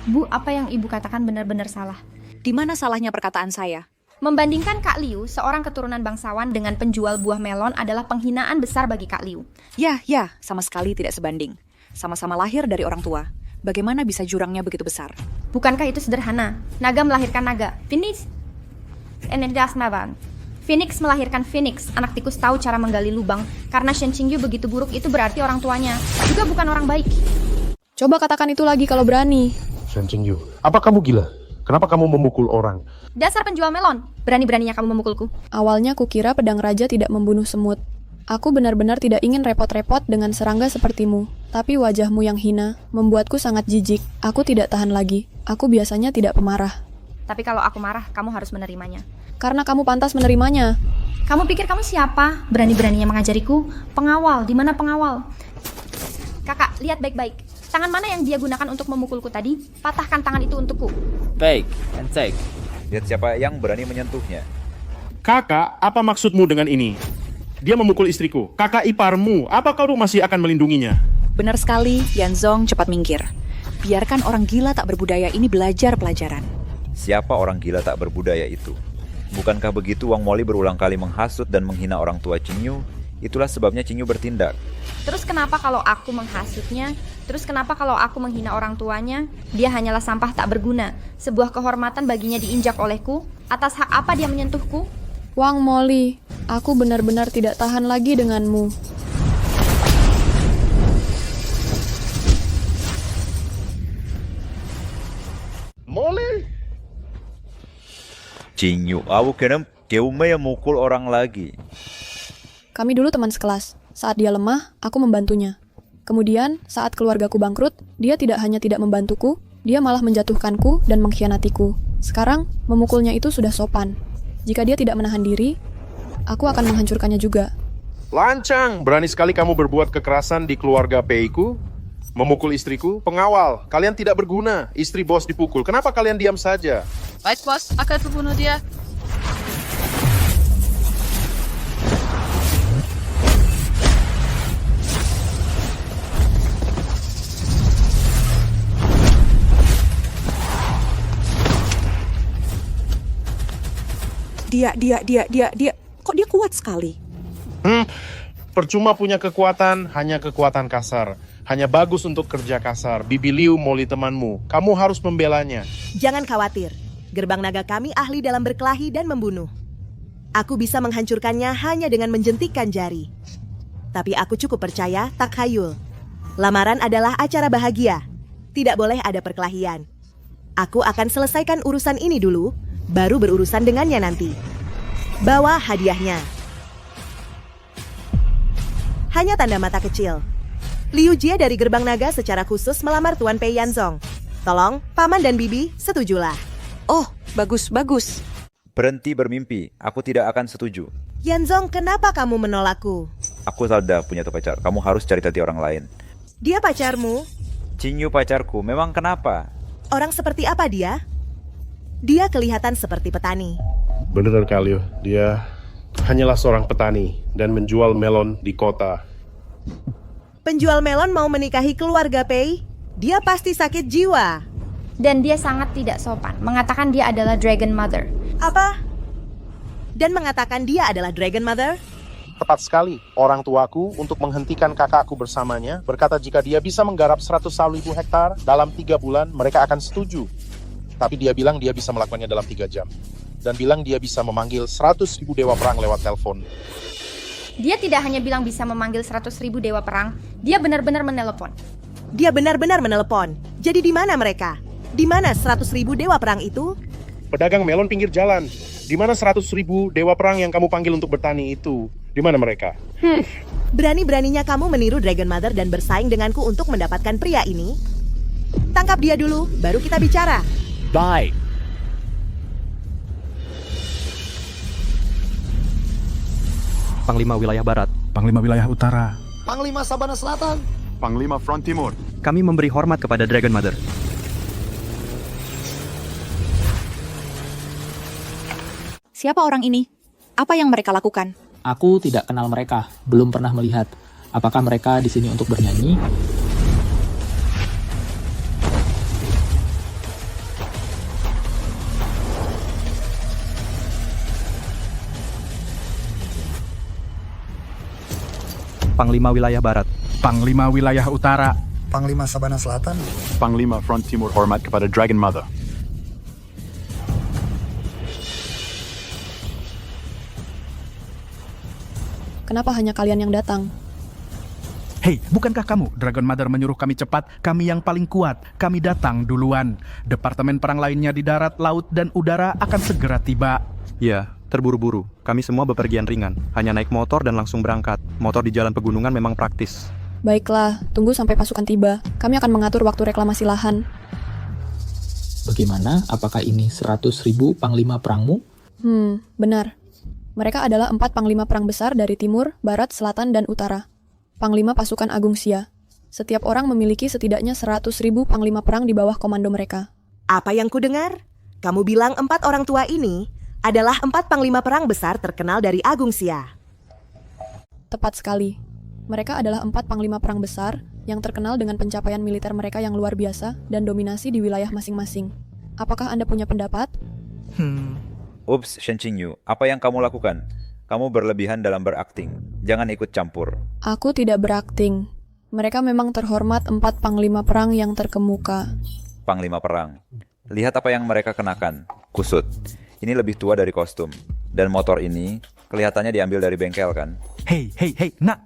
Bu, apa yang ibu katakan benar-benar salah. Di mana salahnya perkataan saya? Membandingkan Kak Liu, seorang keturunan bangsawan dengan penjual buah melon adalah penghinaan besar bagi Kak Liu. Ya, sama sekali tidak sebanding. Sama-sama lahir dari orang tua. Bagaimana bisa jurangnya begitu besar? Bukankah itu sederhana? Naga melahirkan naga. Phoenix melahirkan Phoenix. Anak tikus tahu cara menggali lubang. Karena Shen Qingyu begitu buruk, itu berarti orang tuanya juga bukan orang baik. Coba katakan itu lagi kalau berani. Shen Qingyu, apa kamu gila? Kenapa kamu memukul orang? Dasar penjual melon. Berani-beraninya kamu memukulku. Awalnya kukira pedang raja tidak membunuh semut. Aku benar-benar tidak ingin repot-repot dengan serangga sepertimu. Tapi wajahmu yang hina membuatku sangat jijik. Aku tidak tahan lagi. Aku biasanya tidak pemarah. Tapi kalau aku marah, kamu harus menerimanya. karena kamu pantas menerimanya. Kamu pikir kamu siapa? Berani-beraninya mengajariku? Pengawal, di mana pengawal? Kakak, lihat baik-baik. Tangan mana yang dia gunakan untuk memukulku tadi? Patahkan tangan itu untukku. Fake and take. Lihat siapa yang berani menyentuhnya. Kakak, apa maksudmu dengan ini? Dia memukul istriku. Kakak iparmu, apa kau masih akan melindunginya? Benar sekali, Yanzong, cepat minggir. Biarkan orang gila tak berbudaya ini belajar pelajaran. Siapa orang gila tak berbudaya itu? Bukankah begitu Wang Moli berulang kali menghasut dan menghina orang tua Qingyu? Itulah sebabnya Qingyu bertindak. Terus kenapa kalau aku menghasutnya? Terus kenapa kalau aku menghina orang tuanya? Dia hanyalah sampah tak berguna. Sebuah kehormatan baginya diinjak olehku. Atas hak apa dia menyentuhku? Wang Moli, aku benar-benar tidak tahan lagi denganmu. Moli? Qingyu, aku kena Keume yang mukul orang lagi. Kami dulu teman sekelas. Saat dia lemah, aku membantunya. Kemudian, saat keluargaku bangkrut, dia tidak hanya tidak membantuku, dia malah menjatuhkanku dan mengkhianatiku. Sekarang, memukulnya itu sudah sopan. Jika dia tidak menahan diri, aku akan menghancurkannya juga. Lancang, berani sekali kamu berbuat kekerasan di keluarga Pei-ku. Memukul istriku, pengawal. Kalian tidak berguna, istri bos dipukul. Kenapa kalian diam saja? Baik bos, akan membunuh dia. Dia. Kok dia kuat sekali? Percuma punya kekuatan, hanya kekuatan kasar. Hanya bagus untuk kerja kasar. Bibi Liu, Moli temanmu. Kamu harus membelanya. Jangan khawatir. Gerbang naga kami ahli dalam berkelahi dan membunuh. Aku bisa menghancurkannya hanya dengan menjentikkan jari. Tapi aku cukup percaya, tak khayul. Lamaran adalah acara bahagia. Tidak boleh ada perkelahian. Aku akan selesaikan urusan ini dulu, baru berurusan dengannya nanti. Bawa hadiahnya. Hanya tanda mata kecil. Liu Jie dari Gerbang Naga secara khusus melamar Tuan Pei Yanzong. Tolong, Paman dan Bibi, setujulah. Oh, bagus. Berhenti bermimpi, aku tidak akan setuju. Yanzong, kenapa kamu menolakku? Aku sudah punya pacar, kamu harus cari tadi orang lain. Dia pacarmu? Qingyu pacarku, memang kenapa? Orang seperti apa dia? Dia kelihatan seperti petani. Benar kali, dia hanyalah seorang petani dan menjual melon di kota. Penjual melon mau menikahi keluarga Pei? Dia pasti sakit jiwa. Dan dia sangat tidak sopan, mengatakan dia adalah Dragon Mother. Apa? Dan mengatakan dia adalah Dragon Mother? Tepat sekali, orang tuaku untuk menghentikan kakakku bersamanya berkata jika dia bisa menggarap 100.000 hektar dalam 3 bulan, mereka akan setuju. Tapi dia bilang dia bisa melakukannya dalam 3 jam. Dan bilang dia bisa memanggil 100.000 dewa perang lewat telepon. Dia tidak hanya bilang bisa memanggil 100.000 dewa perang, dia benar-benar menelepon. Dia benar-benar menelepon. Jadi di mana mereka? Di mana 100.000 dewa perang itu? Pedagang melon pinggir jalan. Di mana 100.000 dewa perang yang kamu panggil untuk bertani itu? Di mana mereka? Berani-beraninya kamu meniru Dragon Mother dan bersaing denganku untuk mendapatkan pria ini? Tangkap dia dulu, baru kita bicara. Bye. Panglima Wilayah Barat. Panglima Wilayah Utara. Panglima Sabana Selatan. Panglima Front Timur. Kami memberi hormat kepada Dragon Mother. Siapa orang ini? Apa yang mereka lakukan? Aku tidak kenal mereka, belum pernah melihat. Apakah mereka di sini untuk bernyanyi? Panglima Wilayah Barat. Panglima Wilayah Utara. Panglima Sabana Selatan. Panglima Front Timur hormat kepada Dragon Mother. Kenapa hanya kalian yang datang? Hei, bukankah kamu? Dragon Mother menyuruh kami cepat, kami yang paling kuat. Kami datang duluan. Departemen perang lainnya di darat, laut, dan udara akan segera tiba. Ya, terburu-buru. Kami semua bepergian ringan. Hanya naik motor dan langsung berangkat. Motor di jalan pegunungan memang praktis. Baiklah, tunggu sampai pasukan tiba. Kami akan mengatur waktu reklamasi lahan. Bagaimana? Apakah ini 100.000 panglima perangmu? Benar. Mereka adalah 4 panglima perang besar dari timur, barat, selatan, dan utara. Panglima pasukan Agung Xia. Setiap orang memiliki setidaknya 100.000 panglima perang di bawah komando mereka. Apa yang kudengar? Kamu bilang 4 orang tua ini adalah 4 panglima perang besar terkenal dari Agung Xia. Tepat sekali. Mereka adalah 4 panglima perang besar yang terkenal dengan pencapaian militer mereka yang luar biasa dan dominasi di wilayah masing-masing. Apakah Anda punya pendapat? Ups, Shen Qingyu, apa yang kamu lakukan? Kamu berlebihan dalam berakting. Jangan ikut campur. Aku tidak berakting. Mereka memang terhormat 4 panglima perang yang terkemuka. Panglima perang. Lihat apa yang mereka kenakan. Kusut. Ini lebih tua dari kostum. Dan motor ini kelihatannya diambil dari bengkel kan? Hei, nak.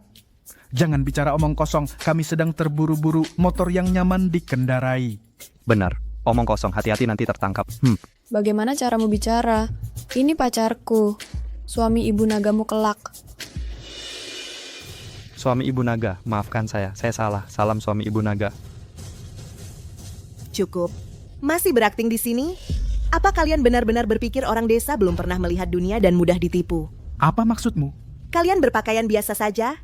Jangan bicara omong kosong, kami sedang terburu-buru motor yang nyaman dikendarai. Benar, omong kosong, hati-hati nanti tertangkap. Bagaimana caramu bicara? Ini pacarku. Suami ibu nagamu kelak. Suami ibu naga, maafkan saya salah. Salam suami ibu naga. Cukup. Masih berakting di sini? Apa kalian benar-benar berpikir orang desa belum pernah melihat dunia dan mudah ditipu? Apa maksudmu? Kalian berpakaian biasa saja?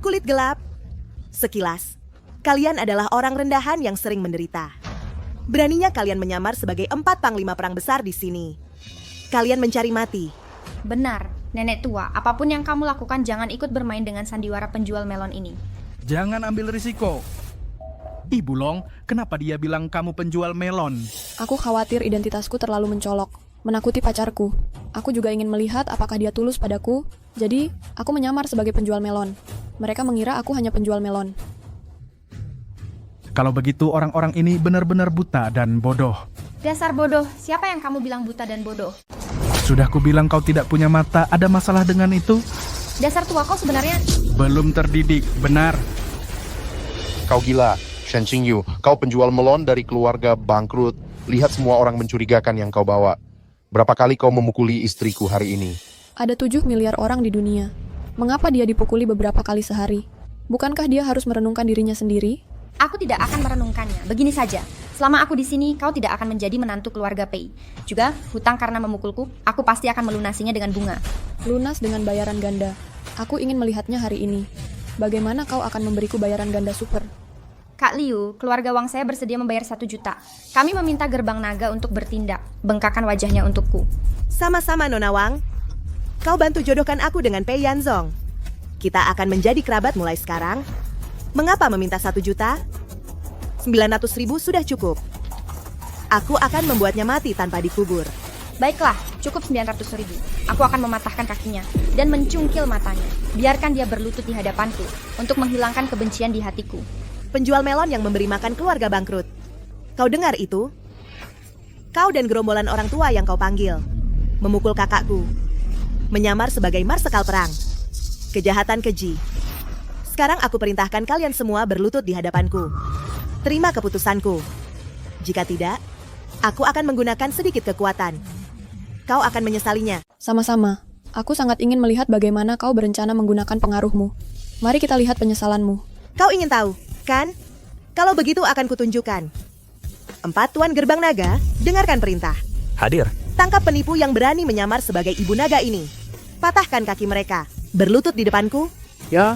Kulit gelap? Sekilas, kalian adalah orang rendahan yang sering menderita. Beraninya kalian menyamar sebagai 4 panglima perang besar di sini. Kalian mencari mati. Benar, nenek tua, apapun yang kamu lakukan jangan ikut bermain dengan sandiwara penjual melon ini. Jangan ambil risiko. Ibu Long, kenapa dia bilang kamu penjual melon? Aku khawatir identitasku terlalu mencolok, menakuti pacarku. Aku juga ingin melihat apakah dia tulus padaku, jadi aku menyamar sebagai penjual melon. Mereka mengira aku hanya penjual melon. Kalau begitu orang-orang ini benar-benar buta dan bodoh. Dasar bodoh, siapa yang kamu bilang buta dan bodoh? Sudah kubilang kau tidak punya mata, ada masalah dengan itu? Dasar tua kau sebenarnya... Belum terdidik, benar. Kau gila, Shen Qingyu. Kau penjual melon dari keluarga bangkrut. Lihat semua orang mencurigakan yang kau bawa. Berapa kali kau memukuli istriku hari ini? Ada 7 miliar orang di dunia. Mengapa dia dipukuli beberapa kali sehari? Bukankah dia harus merenungkan dirinya sendiri? Aku tidak akan merenungkannya. Begini saja, selama aku di sini, kau tidak akan menjadi menantu keluarga Pei. Juga, hutang karena memukulku, aku pasti akan melunasinya dengan bunga. Lunas dengan bayaran ganda. Aku ingin melihatnya hari ini. Bagaimana kau akan memberiku bayaran ganda super? Kak Liu, keluarga Wang saya bersedia membayar 1 juta. Kami meminta gerbang naga untuk bertindak. Bengkakan wajahnya untukku. Sama-sama, Nona Wang. Kau bantu jodohkan aku dengan Pei Yanzong. Kita akan menjadi kerabat mulai sekarang. Mengapa meminta 1 juta? 900.000 sudah cukup. Aku akan membuatnya mati tanpa dikubur. Baiklah, cukup 900.000. Aku akan mematahkan kakinya dan mencungkil matanya. Biarkan dia berlutut di hadapanku untuk menghilangkan kebencian di hatiku. Penjual melon yang memberi makan keluarga bangkrut. Kau dengar itu? Kau dan gerombolan orang tua yang kau panggil. Memukul kakakku. Menyamar sebagai marsekal perang. Kejahatan keji. Sekarang aku perintahkan kalian semua berlutut di hadapanku. Terima keputusanku. Jika tidak, aku akan menggunakan sedikit kekuatan. Kau akan menyesalinya. Sama-sama. Aku sangat ingin melihat bagaimana kau berencana menggunakan pengaruhmu. Mari kita lihat penyesalanmu. Kau ingin tahu, kan? Kalau begitu akan kutunjukkan. 4 tuan gerbang naga, dengarkan perintah. Hadir. Tangkap penipu yang berani menyamar sebagai ibu naga ini. Patahkan kaki mereka. Berlutut di depanku. Ya.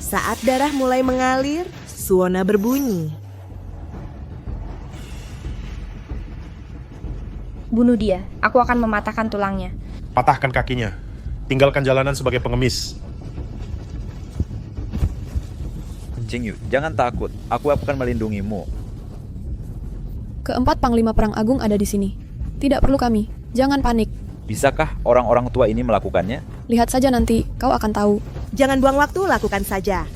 Saat darah mulai mengalir, suona berbunyi. Bunuh dia, aku akan mematahkan tulangnya. Patahkan kakinya. Tinggalkan jalanan sebagai pengemis. Qingyu, jangan takut. Aku akan melindungimu. Keempat panglima perang agung ada di sini. Tidak perlu kami. Jangan panik. Bisakah orang-orang tua ini melakukannya? Lihat saja nanti, kau akan tahu. Jangan buang waktu, lakukan saja.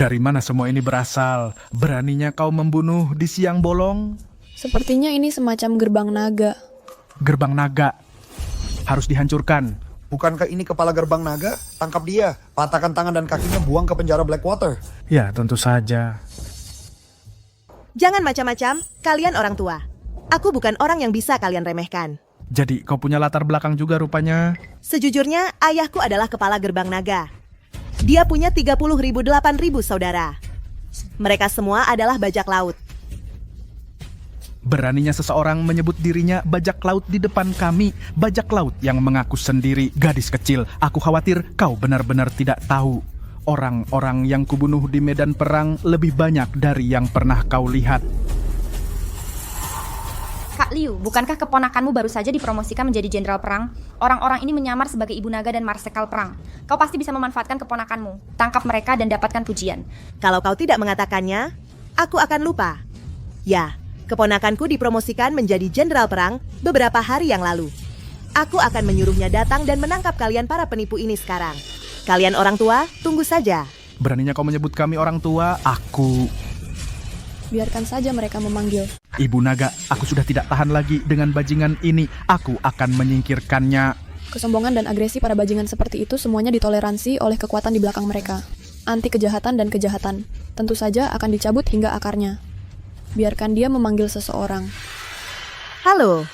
Dari mana semua ini berasal? Beraninya kau membunuh di siang bolong? Sepertinya ini semacam gerbang naga. Gerbang naga. harus dihancurkan. Bukankah ini kepala gerbang naga? Tangkap dia, patahkan tangan dan kakinya, buang ke penjara Blackwater. Ya, tentu saja. Jangan macam-macam, kalian orang tua. Aku bukan orang yang bisa kalian remehkan. Jadi, kau punya latar belakang juga rupanya. Sejujurnya, ayahku adalah kepala gerbang naga. Dia punya 30.000-8.000 saudara. Mereka semua adalah bajak laut. Beraninya seseorang menyebut dirinya bajak laut di depan kami. Bajak laut yang mengaku sendiri gadis kecil. Aku khawatir kau benar-benar tidak tahu. Orang-orang yang kubunuh di medan perang lebih banyak dari yang pernah kau lihat. Kak Liu, bukankah keponakanmu baru saja dipromosikan menjadi jenderal perang? Orang-orang ini menyamar sebagai ibu naga dan marsekal perang. Kau pasti bisa memanfaatkan keponakanmu. Tangkap mereka dan dapatkan pujian. Kalau kau tidak mengatakannya, aku akan lupa. Ya, keponakanku dipromosikan menjadi jenderal perang beberapa hari yang lalu. Aku akan menyuruhnya datang dan menangkap kalian para penipu ini sekarang. Kalian orang tua, tunggu saja. Beraninya kau menyebut kami orang tua, aku... Biarkan saja mereka memanggil. Ibu naga, aku sudah tidak tahan lagi dengan bajingan ini. Aku akan menyingkirkannya. Kesombongan dan agresi para bajingan seperti itu semuanya ditoleransi oleh kekuatan di belakang mereka. Anti kejahatan dan kejahatan tentu saja akan dicabut hingga akarnya. Biarkan dia memanggil seseorang. Halo,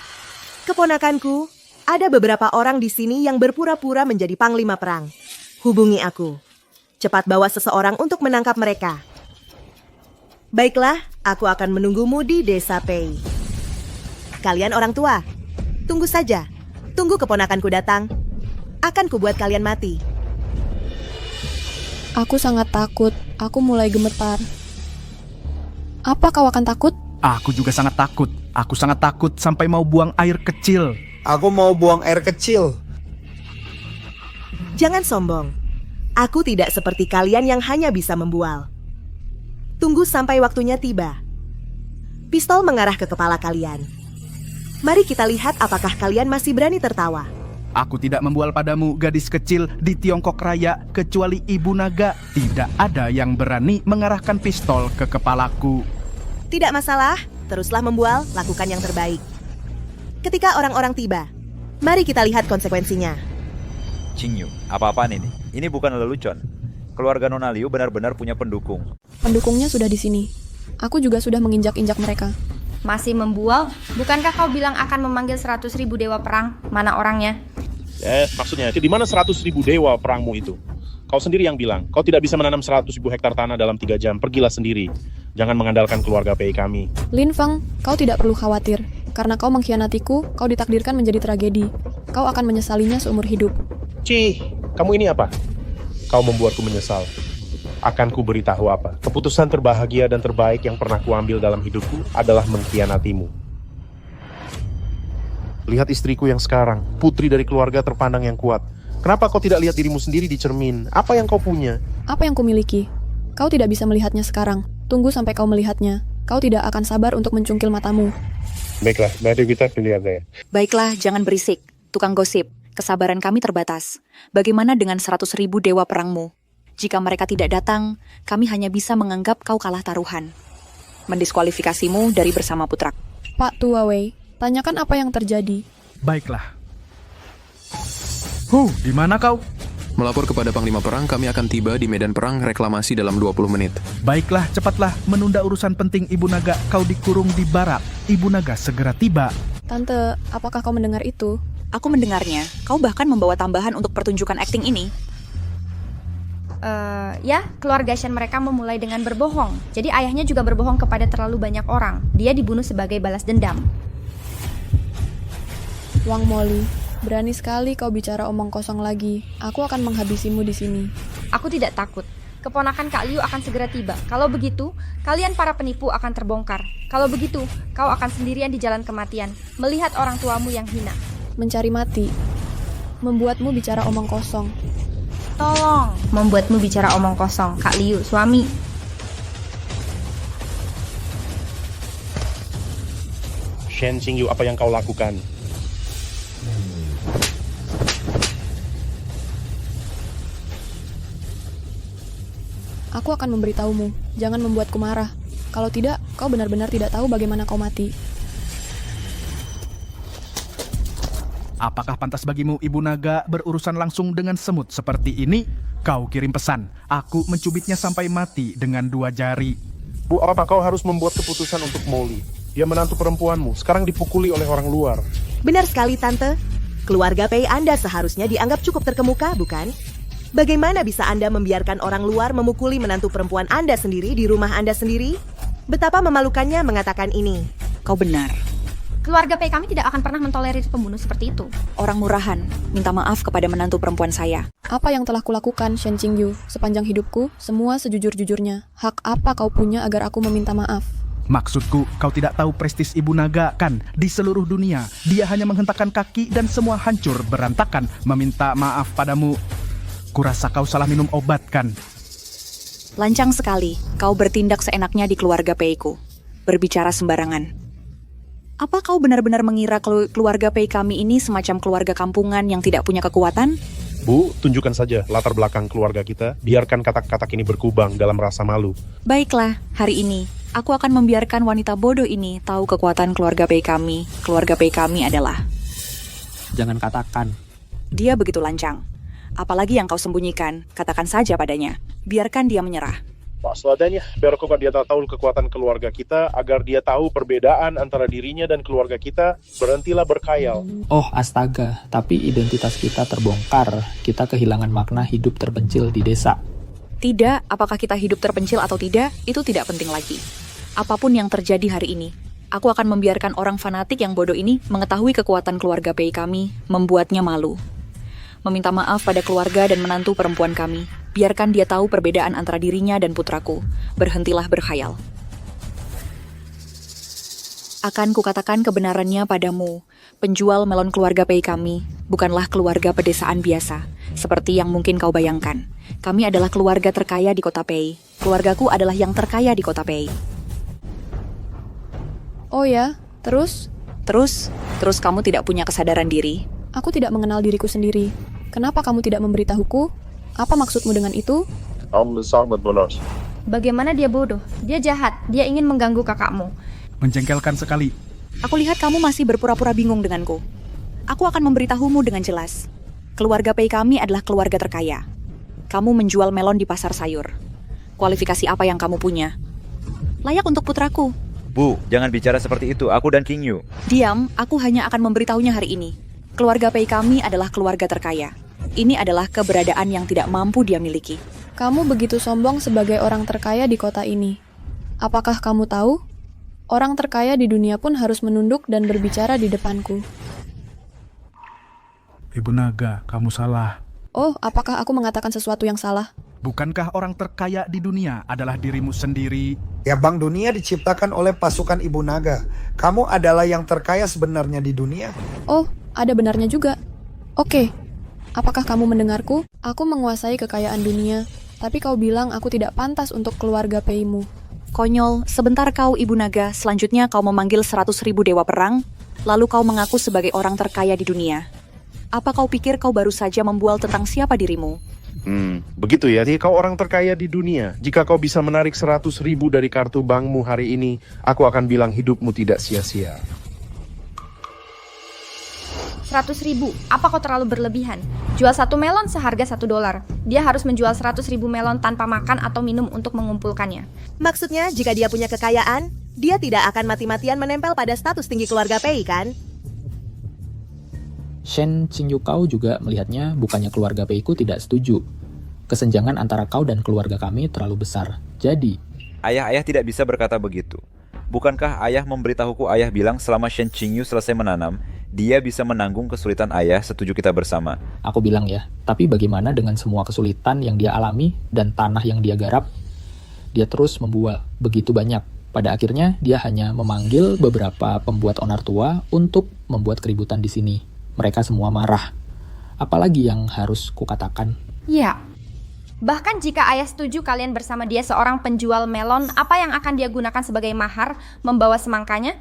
keponakanku. Ada beberapa orang di sini yang berpura-pura menjadi panglima perang. Hubungi aku. Cepat bawa seseorang untuk menangkap mereka. Baiklah, aku akan menunggumu di desa Pei. Kalian orang tua, tunggu saja. Tunggu keponakanku datang. Akan kubuat kalian mati. Aku sangat takut. Aku mulai gemetar. Apa kau akan takut? Aku juga sangat takut. Aku sangat takut sampai mau buang air kecil. Aku mau buang air kecil. Jangan sombong. Aku tidak seperti kalian yang hanya bisa membual. Tunggu sampai waktunya tiba. Pistol mengarah ke kepala kalian. Mari kita lihat apakah kalian masih berani tertawa. Aku tidak membual padamu, gadis kecil di Tiongkok Raya, kecuali ibu naga. Tidak ada yang berani mengarahkan pistol ke kepalaku. Tidak masalah, teruslah membual, lakukan yang terbaik. Ketika orang-orang tiba, mari kita lihat konsekuensinya. Qingyu, apa-apaan ini? Ini bukan lelucon. Keluarga Nona Liu benar-benar punya pendukung. Pendukungnya sudah di sini. Aku juga sudah menginjak-injak mereka. Masih membual? Bukankah kau bilang akan memanggil 100.000 dewa perang? Mana orangnya? Maksudnya, di mana 100.000 dewa perangmu itu? Kau sendiri yang bilang, kau tidak bisa menanam 100.000 hektar tanah dalam 3 jam. Pergilah sendiri. Jangan mengandalkan keluarga Pei kami. Lin Feng, kau tidak perlu khawatir. Karena kau mengkhianatiku, kau ditakdirkan menjadi tragedi. Kau akan menyesalinya seumur hidup. Cih, kamu ini apa? Kau membuatku menyesal. Akan ku beritahu apa? Keputusan terbahagia dan terbaik yang pernah kuambil dalam hidupku adalah mengkhianatimu. Lihat istriku yang sekarang, putri dari keluarga terpandang yang kuat. Kenapa kau tidak lihat dirimu sendiri di cermin? Apa yang kau punya? Apa yang kumiliki? Kau tidak bisa melihatnya sekarang. Tunggu sampai kau melihatnya. Kau tidak akan sabar untuk mencungkil matamu. Baiklah, mari kita lihat ya. Baiklah, jangan berisik. Tukang gosip, kesabaran kami terbatas. Bagaimana dengan 100.000 dewa perangmu? Jika mereka tidak datang, kami hanya bisa menganggap kau kalah taruhan. Mendiskualifikasimu dari bersama putra. Pak Tua Wei, tanyakan apa yang terjadi. Baiklah. Di mana kau? Melapor kepada Panglima Perang, kami akan tiba di medan perang reklamasi dalam 20 menit. Baiklah, cepatlah. Menunda urusan penting Ibu Naga. Kau dikurung di barak. Ibu Naga segera tiba. Tante, apakah kau mendengar itu? Aku mendengarnya. Kau bahkan membawa tambahan untuk pertunjukan akting ini. Ya, keluarga Shen mereka memulai dengan berbohong. Jadi ayahnya juga berbohong kepada terlalu banyak orang. Dia dibunuh sebagai balas dendam. Wang Moli, berani sekali kau bicara omong kosong lagi. Aku akan menghabisimu di sini. Aku tidak takut. Keponakan Kak Liu akan segera tiba. Kalau begitu, kalian para penipu akan terbongkar. Kalau begitu, kau akan sendirian di jalan kematian, melihat orang tuamu yang hina. Mencari mati, membuatmu bicara omong kosong. Tolong, membuatmu bicara omong kosong, Kak Liu, suami. Shen Qingyu, apa yang kau lakukan? Aku akan memberitahumu. Jangan membuatku marah. Kalau tidak, kau benar-benar tidak tahu bagaimana kau mati. Apakah pantas bagimu, Ibu Naga, berurusan langsung dengan semut seperti ini? Kau kirim pesan, aku mencubitnya sampai mati dengan 2 jari. Bu, apa kau harus membuat keputusan untuk Molly? Dia menantu perempuanmu, sekarang dipukuli oleh orang luar. Benar sekali, Tante. Keluarga Pei Anda seharusnya dianggap cukup terkemuka, bukan? Bagaimana bisa Anda membiarkan orang luar memukuli menantu perempuan Anda sendiri di rumah Anda sendiri? Betapa memalukannya mengatakan ini. Kau benar. Keluarga Pei kami tidak akan pernah mentolerir pembunuh seperti itu. Orang murahan, minta maaf kepada menantu perempuan saya. Apa yang telah kulakukan, Shen Qingyu? Sepanjang hidupku, semua sejujur-jujurnya. Hak apa kau punya agar aku meminta maaf? Maksudku, kau tidak tahu prestis Ibu Naga, kan? Di seluruh dunia, dia hanya menghentakkan kaki dan semua hancur berantakan meminta maaf padamu. Kurasa kau salah minum obat, kan? Lancang sekali, kau bertindak seenaknya di keluarga Pei-ku. Berbicara sembarangan. Apa kau benar-benar mengira keluarga Pei kami ini semacam keluarga kampungan yang tidak punya kekuatan? Bu, tunjukkan saja latar belakang keluarga kita. Biarkan katak-katak ini berkubang dalam rasa malu. Baiklah, hari ini, aku akan membiarkan wanita bodoh ini tahu kekuatan keluarga Pei kami. Keluarga Pei kami adalah... Jangan katakan. Dia begitu lancang. Apalagi yang kau sembunyikan, katakan saja padanya. Biarkan dia menyerah. Pak seladanya, biar dia tahu kekuatan keluarga kita, agar dia tahu perbedaan antara dirinya dan keluarga kita, berhentilah berkhayal. Oh astaga, tapi identitas kita terbongkar. Kita kehilangan makna hidup terpencil di desa. Tidak, apakah kita hidup terpencil atau tidak, itu tidak penting lagi. Apapun yang terjadi hari ini, aku akan membiarkan orang fanatik yang bodoh ini mengetahui kekuatan keluarga Pei kami, membuatnya malu. Meminta maaf pada keluarga dan menantu perempuan kami. Biarkan dia tahu perbedaan antara dirinya dan putraku. Berhentilah berkhayal. Akan kukatakan kebenarannya padamu. Penjual melon keluarga Pei kami bukanlah keluarga pedesaan biasa, seperti yang mungkin kau bayangkan. Kami adalah keluarga terkaya di kota Pei. Keluargaku adalah yang terkaya di kota Pei. Oh ya, terus? Terus kamu tidak punya kesadaran diri? Aku tidak mengenal diriku sendiri. Kenapa kamu tidak memberitahuku? Apa maksudmu dengan itu? Bagaimana dia bodoh? Dia jahat. Dia ingin mengganggu kakakmu. Menjengkelkan sekali. Aku lihat kamu masih berpura-pura bingung denganku. Aku akan memberitahumu dengan jelas. Keluarga Pei kami adalah keluarga terkaya. Kamu menjual melon di pasar sayur. Kualifikasi apa yang kamu punya? Layak untuk putraku. Bu, jangan bicara seperti itu. Aku dan King Yu. Diam, aku hanya akan memberitahunya hari ini. Keluarga Pei kami adalah keluarga terkaya. Ini adalah keberadaan yang tidak mampu dia miliki. Kamu begitu sombong sebagai orang terkaya di kota ini. Apakah kamu tahu? Orang terkaya di dunia pun harus menunduk dan berbicara di depanku. Ibu Naga, kamu salah. Oh, apakah aku mengatakan sesuatu yang salah? Bukankah orang terkaya di dunia adalah dirimu sendiri? Ya, Bank Dunia diciptakan oleh pasukan Ibu Naga. Kamu adalah yang terkaya sebenarnya di dunia. Oh, ada benarnya juga. Oke, apakah kamu mendengarku? Aku menguasai kekayaan dunia, tapi kau bilang aku tidak pantas untuk keluarga Pei-mu. Konyol, sebentar kau Ibu Naga, selanjutnya kau memanggil 100.000 dewa perang, lalu kau mengaku sebagai orang terkaya di dunia. Apa kau pikir kau baru saja membual tentang siapa dirimu? Begitu ya, jadi kau orang terkaya di dunia. Jika kau bisa menarik 100.000 dari kartu bankmu hari ini, aku akan bilang hidupmu tidak sia-sia. 100.000, apa kau terlalu berlebihan? Jual satu melon seharga $1. Dia harus menjual 100.000 melon tanpa makan atau minum untuk mengumpulkannya. Maksudnya, jika dia punya kekayaan, dia tidak akan mati-matian menempel pada status tinggi keluarga Pei, kan? Shen Qingyu kau juga melihatnya, bukannya keluarga Pei-ku tidak setuju. Kesenjangan antara kau dan keluarga kami terlalu besar. Jadi, ayah tidak bisa berkata begitu. Bukankah ayah memberitahuku ayah bilang selama Shen Qingyu selesai menanam, dia bisa menanggung kesulitan ayah, setuju kita bersama. Aku bilang ya, tapi bagaimana dengan semua kesulitan yang dia alami dan tanah yang dia garap? Dia terus membual begitu banyak. Pada akhirnya, dia hanya memanggil beberapa pembuat onar tua untuk membuat keributan di sini. Mereka semua marah. Apalagi yang harus kukatakan? Ya, bahkan jika ayah setuju kalian bersama dia seorang penjual melon, apa yang akan dia gunakan sebagai mahar membawa semangkanya?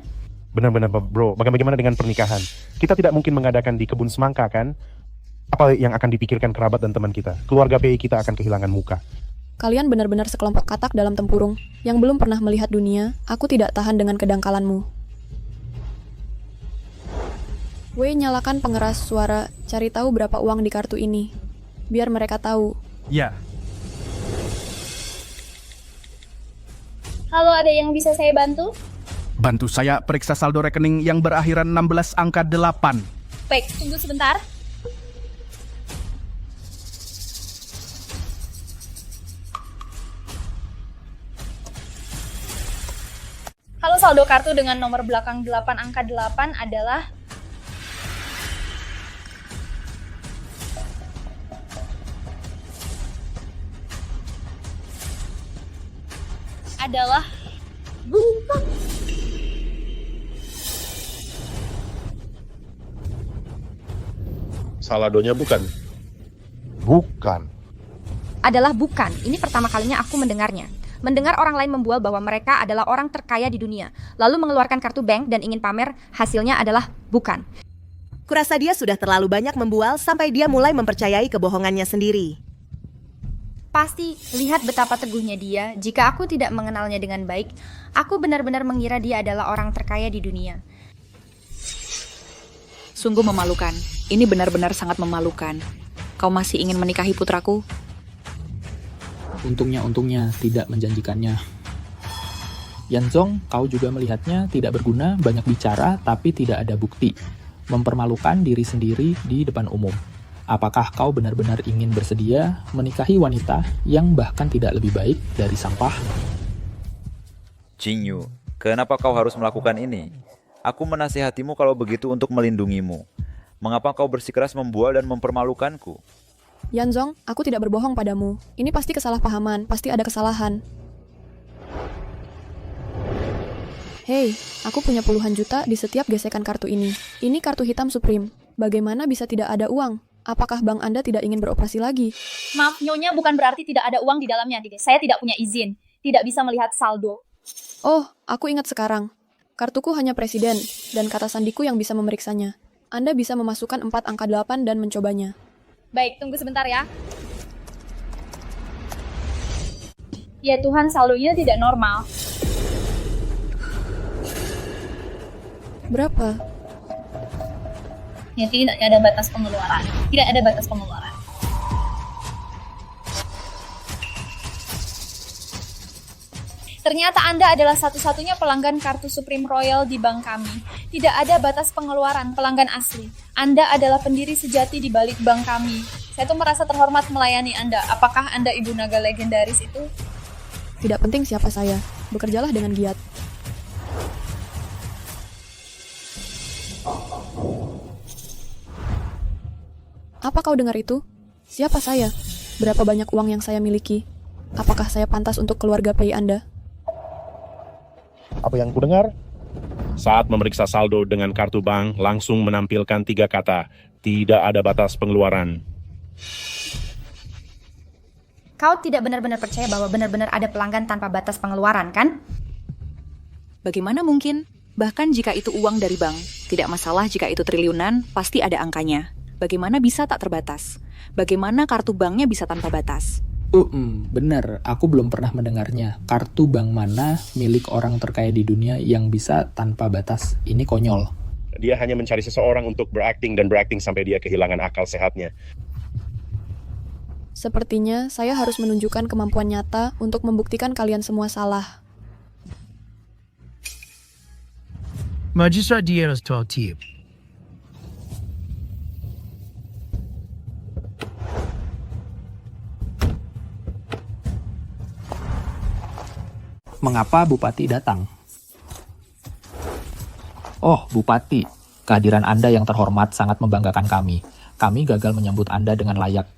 Benar-benar bro, bagaimana dengan pernikahan? Kita tidak mungkin mengadakan di kebun semangka kan? Apa yang akan dipikirkan kerabat dan teman kita? Keluarga Pei kita akan kehilangan muka. Kalian benar-benar sekelompok katak dalam tempurung yang belum pernah melihat dunia. Aku tidak tahan dengan kedangkalanmu. Wei, nyalakan pengeras suara, cari tahu berapa uang di kartu ini. Biar mereka tahu. Ya, Halo, ada yang bisa saya bantu? bantu saya periksa saldo rekening yang berakhiran 16 angka 8. Baik, tunggu sebentar. Halo, saldo kartu dengan nomor belakang 8 angka 8 adalah bukan. Saladonya bukan. Bukan. Adalah bukan. Ini pertama kalinya aku mendengarnya. Mendengar orang lain membual bahwa mereka adalah orang terkaya di dunia, lalu mengeluarkan kartu bank dan ingin pamer, hasilnya adalah bukan. Kurasa dia sudah terlalu banyak membual sampai dia mulai mempercayai kebohongannya sendiri. Pasti, lihat betapa teguhnya dia. Jika aku tidak mengenalnya dengan baik, aku benar-benar mengira dia adalah orang terkaya di dunia. Sungguh memalukan. Ini benar-benar sangat memalukan. Kau masih ingin menikahi putraku? Untungnya tidak menjanjikannya. Yanzong, kau juga melihatnya tidak berguna, banyak bicara, tapi tidak ada bukti. Mempermalukan diri sendiri di depan umum. Apakah kau benar-benar ingin bersedia menikahi wanita yang bahkan tidak lebih baik dari sampah? Jingyu, kenapa kau harus melakukan ini? Aku menasihatimu kalau begitu untuk melindungimu. Mengapa kau bersikeras membual dan mempermalukanku? Yanzong, aku tidak berbohong padamu. Ini pasti kesalahpahaman, pasti ada kesalahan. Hei, aku punya puluhan juta di setiap gesekan kartu ini. Ini kartu hitam Supreme. Bagaimana bisa tidak ada uang? Apakah bank Anda tidak ingin beroperasi lagi? Maaf, Nyonya, bukan berarti tidak ada uang di dalamnya. Saya tidak punya izin. Tidak bisa melihat saldo. Oh, aku ingat sekarang. Kartuku hanya presiden, dan kata sandiku yang bisa memeriksanya. Anda bisa memasukkan 4 angka 8 dan mencobanya. Baik, tunggu sebentar ya. Ya Tuhan, saldonya tidak normal. Berapa? Ya, tidak ada batas pengeluaran. Tidak ada batas pengeluaran. Ternyata Anda adalah satu-satunya pelanggan kartu Supreme Royal di bank kami. Tidak ada batas pengeluaran, pelanggan asli. Anda adalah pendiri sejati di balik bank kami. Saya tuh merasa terhormat melayani Anda. Apakah Anda ibu naga legendaris itu? Tidak penting siapa saya. Bekerjalah dengan giat. Apa kau dengar itu? Siapa saya? Berapa banyak uang yang saya miliki? Apakah saya pantas untuk keluarga Pei Anda? Apa yang kudengar? Saat memeriksa saldo dengan kartu bank, langsung menampilkan 3 kata, tidak ada batas pengeluaran. Kau tidak benar-benar percaya bahwa benar-benar ada pelanggan tanpa batas pengeluaran, kan? Bagaimana mungkin? Bahkan jika itu uang dari bank, tidak masalah jika itu triliunan, pasti ada angkanya. Bagaimana bisa tak terbatas? Bagaimana kartu banknya bisa tanpa batas? Bener, aku belum pernah mendengarnya. Kartu bank mana milik orang terkaya di dunia yang bisa tanpa batas? Ini konyol. Dia hanya mencari seseorang untuk berakting dan berakting sampai dia kehilangan akal sehatnya. Sepertinya saya harus menunjukkan kemampuan nyata untuk membuktikan kalian semua salah. Magistrat Dieras Tip. Mengapa Bupati datang? Oh, Bupati, kehadiran Anda yang terhormat sangat membanggakan kami. Kami gagal menyambut Anda dengan layak.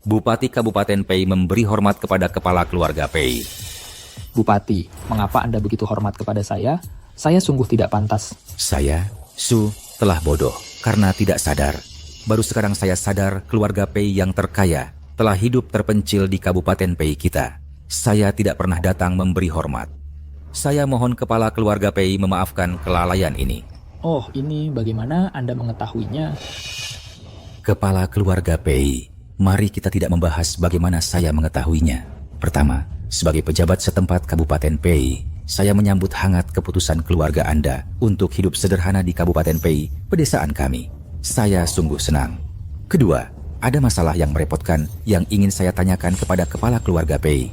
Bupati Kabupaten Pei memberi hormat kepada kepala keluarga Pei. Bupati, mengapa Anda begitu hormat kepada saya? Saya sungguh tidak pantas. Saya, Su, telah bodoh karena tidak sadar. Baru sekarang saya sadar keluarga Pei yang terkaya telah hidup terpencil di Kabupaten Pei kita. Saya tidak pernah datang memberi hormat. Saya mohon kepala keluarga Pei memaafkan kelalaian ini. Oh, ini bagaimana Anda mengetahuinya? Kepala keluarga Pei, mari kita tidak membahas bagaimana saya mengetahuinya. Pertama, sebagai pejabat setempat Kabupaten Pei, saya menyambut hangat keputusan keluarga Anda untuk hidup sederhana di Kabupaten Pei, pedesaan kami. Saya sungguh senang. Kedua, ada masalah yang merepotkan yang ingin saya tanyakan kepada kepala keluarga Pei.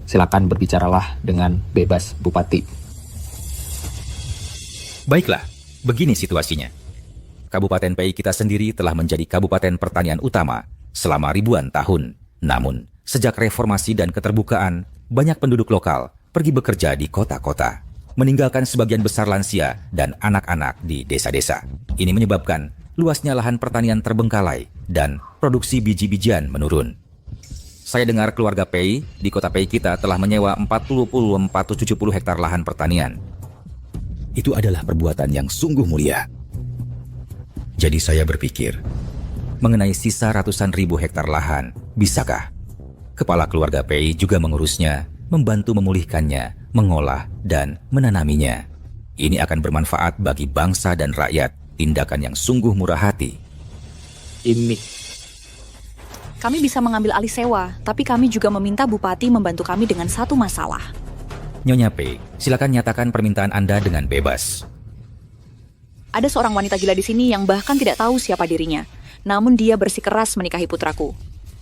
Silakan berbicaralah dengan bebas, Bupati. Baiklah, begini situasinya. Kabupaten Pei kita sendiri telah menjadi kabupaten pertanian utama selama ribuan tahun. Namun, sejak reformasi dan keterbukaan, banyak penduduk lokal pergi bekerja di kota-kota, meninggalkan sebagian besar lansia dan anak-anak di desa-desa. Ini menyebabkan luasnya lahan pertanian terbengkalai dan produksi biji-bijian menurun. Saya dengar keluarga Pei di kota Pei kita telah menyewa 40-70 hektar lahan pertanian. Itu adalah perbuatan yang sungguh mulia. Jadi saya berpikir, mengenai sisa ratusan ribu hektar lahan, bisakah kepala keluarga Pei juga mengurusnya, membantu memulihkannya, mengolah, dan menanaminya? Ini akan bermanfaat bagi bangsa dan rakyat, tindakan yang sungguh murah hati. Ini. Kami bisa mengambil alih sewa, tapi kami juga meminta Bupati membantu kami dengan satu masalah. Nyonya Pei, silakan nyatakan permintaan Anda dengan bebas. Ada seorang wanita gila di sini yang bahkan tidak tahu siapa dirinya. Namun dia bersikeras menikahi putraku.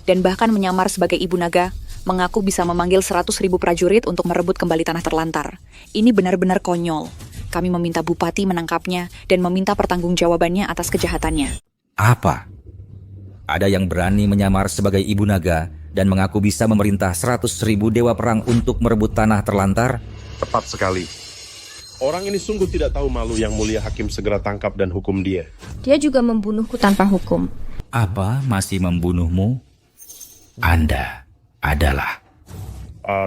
Dan bahkan menyamar sebagai ibu naga, mengaku bisa memanggil 100.000 prajurit untuk merebut kembali tanah terlantar. Ini benar-benar konyol. Kami meminta Bupati menangkapnya dan meminta pertanggungjawabannya atas kejahatannya. Apa? Ada yang berani menyamar sebagai ibu naga dan mengaku bisa memerintah 100.000 dewa perang untuk merebut tanah terlantar? Tepat sekali. Orang ini sungguh tidak tahu malu. Yang mulia hakim segera tangkap dan hukum dia. Dia juga membunuhku tanpa hukum. Apa masih membunuhmu? Anda adalah...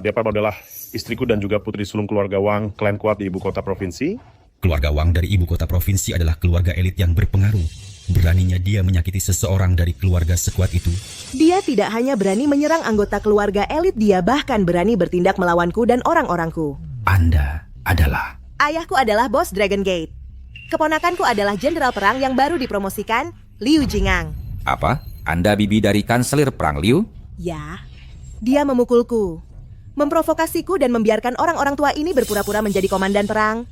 Dia adalah istriku dan juga putri sulung keluarga Wang, klan kuat di ibu kota provinsi. Keluarga Wang dari ibu kota provinsi adalah keluarga elit yang berpengaruh. Beraninya dia menyakiti seseorang dari keluarga sekuat itu. Dia tidak hanya berani menyerang anggota keluarga elit, dia bahkan berani bertindak melawanku dan orang-orangku. Anda adalah... Ayahku adalah bos Dragon Gate. Keponakanku adalah jenderal perang yang baru dipromosikan, Liu Jingang. Apa? Anda bibi dari kanselir perang Liu? Ya, dia memukulku, memprovokasiku dan membiarkan orang-orang tua ini berpura-pura menjadi komandan perang.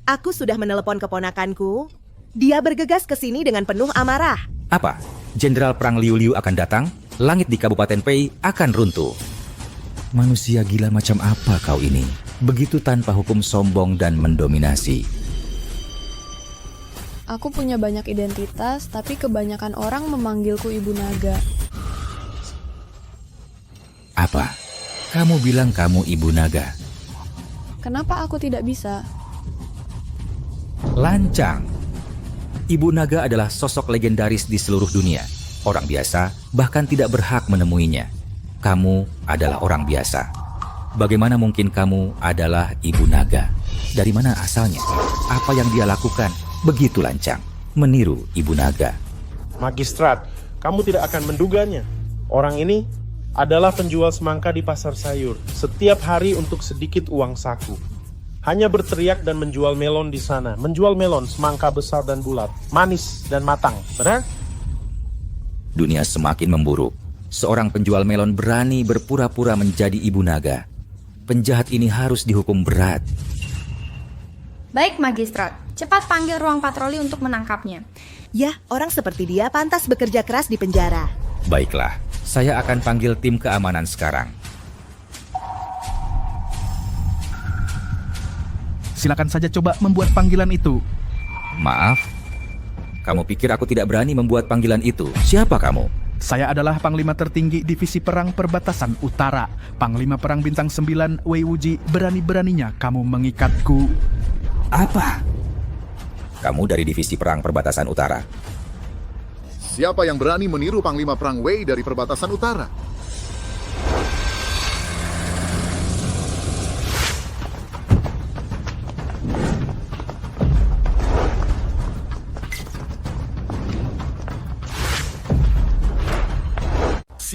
Aku sudah menelepon keponakanku. Dia bergegas ke sini dengan penuh amarah. Apa? Jenderal perang Liu akan datang? Langit di Kabupaten Pei akan runtuh. Manusia gila macam apa kau ini? Begitu tanpa hukum sombong dan mendominasi. Aku punya banyak identitas, tapi kebanyakan orang memanggilku Ibu Naga. Apa? Kamu bilang kamu Ibu Naga? Kenapa aku tidak bisa? Lancang. Ibu Naga adalah sosok legendaris di seluruh dunia. Orang biasa bahkan tidak berhak menemuinya. Kamu adalah orang biasa. Bagaimana mungkin kamu adalah Ibu Naga? Dari mana asalnya? Apa yang dia lakukan? Begitu lancang, meniru Ibu Naga. Magistrat, kamu tidak akan menduganya. Orang ini adalah penjual semangka di pasar sayur. Setiap hari untuk sedikit uang saku. Hanya berteriak dan menjual melon di sana. Menjual melon, semangka besar dan bulat, manis dan matang. Benar? Dunia semakin memburuk. Seorang penjual melon berani berpura-pura menjadi Ibu Naga. Penjahat ini harus dihukum berat. Baik, Magistrat. Cepat panggil ruang patroli untuk menangkapnya. Ya, orang seperti dia pantas bekerja keras di penjara. Baiklah, saya akan panggil tim keamanan sekarang. Silakan saja coba membuat panggilan itu. Maaf, kamu pikir aku tidak berani membuat panggilan itu? Siapa kamu? Saya adalah Panglima tertinggi Divisi Perang Perbatasan Utara. Panglima Perang Bintang 9 Wei Wuji. Berani-beraninya kamu mengikatku. Apa? Kamu dari Divisi Perang Perbatasan Utara. Siapa yang berani meniru Panglima Perang Wei dari Perbatasan Utara?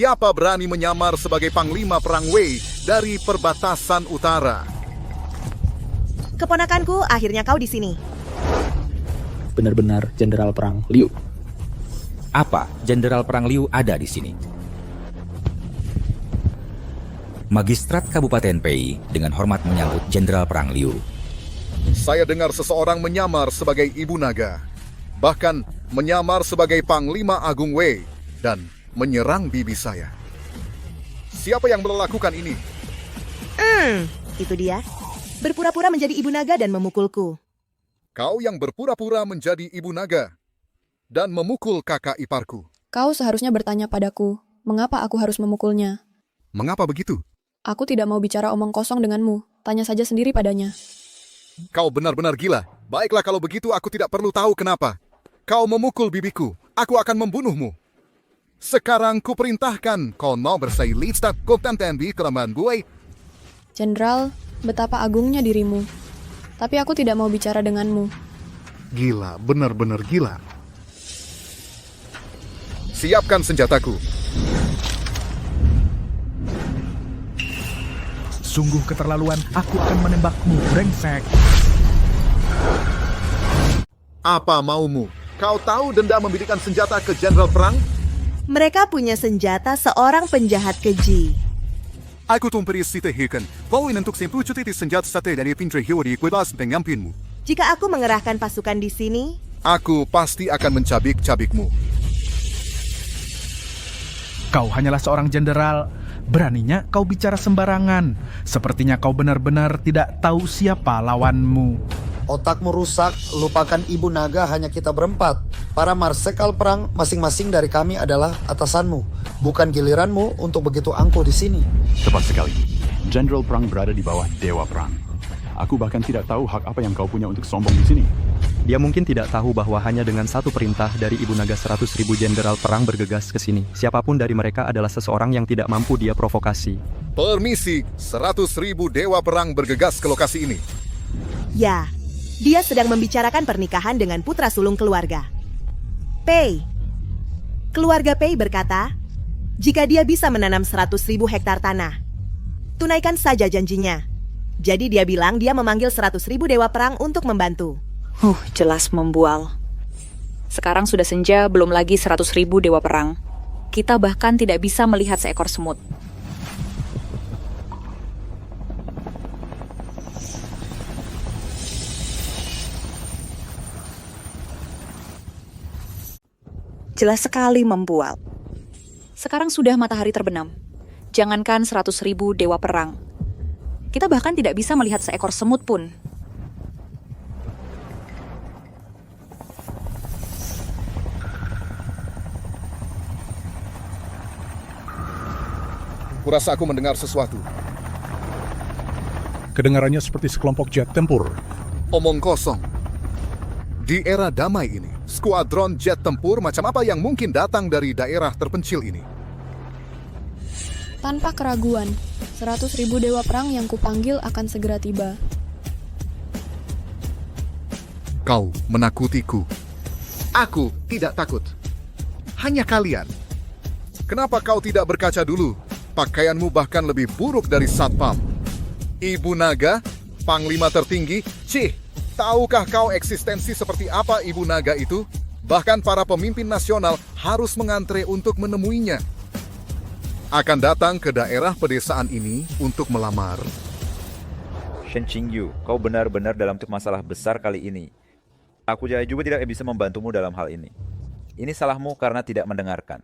Siapa berani menyamar sebagai Panglima Perang Wei dari Perbatasan Utara? Keponakanku, akhirnya kau di sini. Benar-benar Jenderal Perang Liu. Apa Jenderal Perang Liu ada di sini? Magistrat Kabupaten Pei dengan hormat menyambut Jenderal Perang Liu. Saya dengar seseorang menyamar sebagai Ibu Naga. Bahkan menyamar sebagai Panglima Agung Wei dan menyerang bibi saya. Siapa yang melakukan ini? Itu dia. Berpura-pura menjadi ibu naga dan memukulku. Kau yang berpura-pura menjadi ibu naga dan memukul kakak iparku. Kau seharusnya bertanya padaku, mengapa aku harus memukulnya? Mengapa begitu? Aku tidak mau bicara omong kosong denganmu. Tanya saja sendiri padanya. Kau benar-benar gila. Baiklah kalau begitu aku tidak perlu tahu kenapa. Kau memukul bibiku, aku akan membunuhmu. Sekarang kuperintahkan kau mau bersaing Lidstad Koptan TNB Kelemahan Buai. Jenderal, betapa agungnya dirimu. Tapi aku tidak mau bicara denganmu. Gila, benar-benar gila. Siapkan senjataku. Sungguh keterlaluan, aku akan menembakmu, brengsek. Apa maumu? Kau tahu denda memberikan senjata ke jenderal perang? Mereka punya senjata seorang penjahat keji. Aku tumperi sitehirkan, poin untuk simpul cuti di senjata sate dari pintre hiwari kuibas pengampinmu. Jika aku mengerahkan pasukan di sini, aku pasti akan mencabik-cabikmu. Kau hanyalah seorang jenderal. Beraninya kau bicara sembarangan. Sepertinya kau benar-benar tidak tahu siapa lawanmu. Otakmu rusak, lupakan ibu naga hanya kita berempat. Para marsekal perang masing-masing dari kami adalah atasanmu. Bukan giliranmu untuk begitu angkuh di sini. Tepat sekali. Jenderal perang berada di bawah dewa perang. Aku bahkan tidak tahu hak apa yang kau punya untuk sombong di sini. Dia mungkin tidak tahu bahwa hanya dengan satu perintah dari Ibu Naga 100.000 jenderal perang bergegas ke sini. Siapapun dari mereka adalah seseorang yang tidak mampu dia provokasi. Permisi, 100.000 dewa perang bergegas ke lokasi ini. Ya, dia sedang membicarakan pernikahan dengan putra sulung keluarga. Pei. Keluarga Pei berkata, jika dia bisa menanam 100.000 hektar tanah, tunaikan saja janjinya. Jadi dia bilang dia memanggil 100.000 dewa perang untuk membantu. Jelas membual. Sekarang sudah senja, belum lagi 100.000 dewa perang. Kita bahkan tidak bisa melihat seekor semut. Jelas sekali membual. Sekarang sudah matahari terbenam. Jangankan 100.000 dewa perang. Kita bahkan tidak bisa melihat seekor semut pun. Kurasa aku mendengar sesuatu. Kedengarannya seperti sekelompok jet tempur. Omong kosong. Di era damai ini, skuadron jet tempur macam apa yang mungkin datang dari daerah terpencil ini? Tanpa keraguan, 100.000 dewa perang yang kupanggil akan segera tiba. Kau menakutiku. Aku tidak takut. Hanya kalian. Kenapa kau tidak berkaca dulu? Pakaianmu bahkan lebih buruk dari satpam. Ibu Naga, Panglima tertinggi, tahukah kau eksistensi seperti apa Ibu Naga itu? Bahkan para pemimpin nasional harus mengantre untuk menemuinya. Akan datang ke daerah pedesaan ini untuk melamar. Shen Qingyu, kau benar-benar dalam masalah besar kali ini. Aku juga tidak bisa membantumu dalam hal ini. Ini salahmu karena tidak mendengarkan.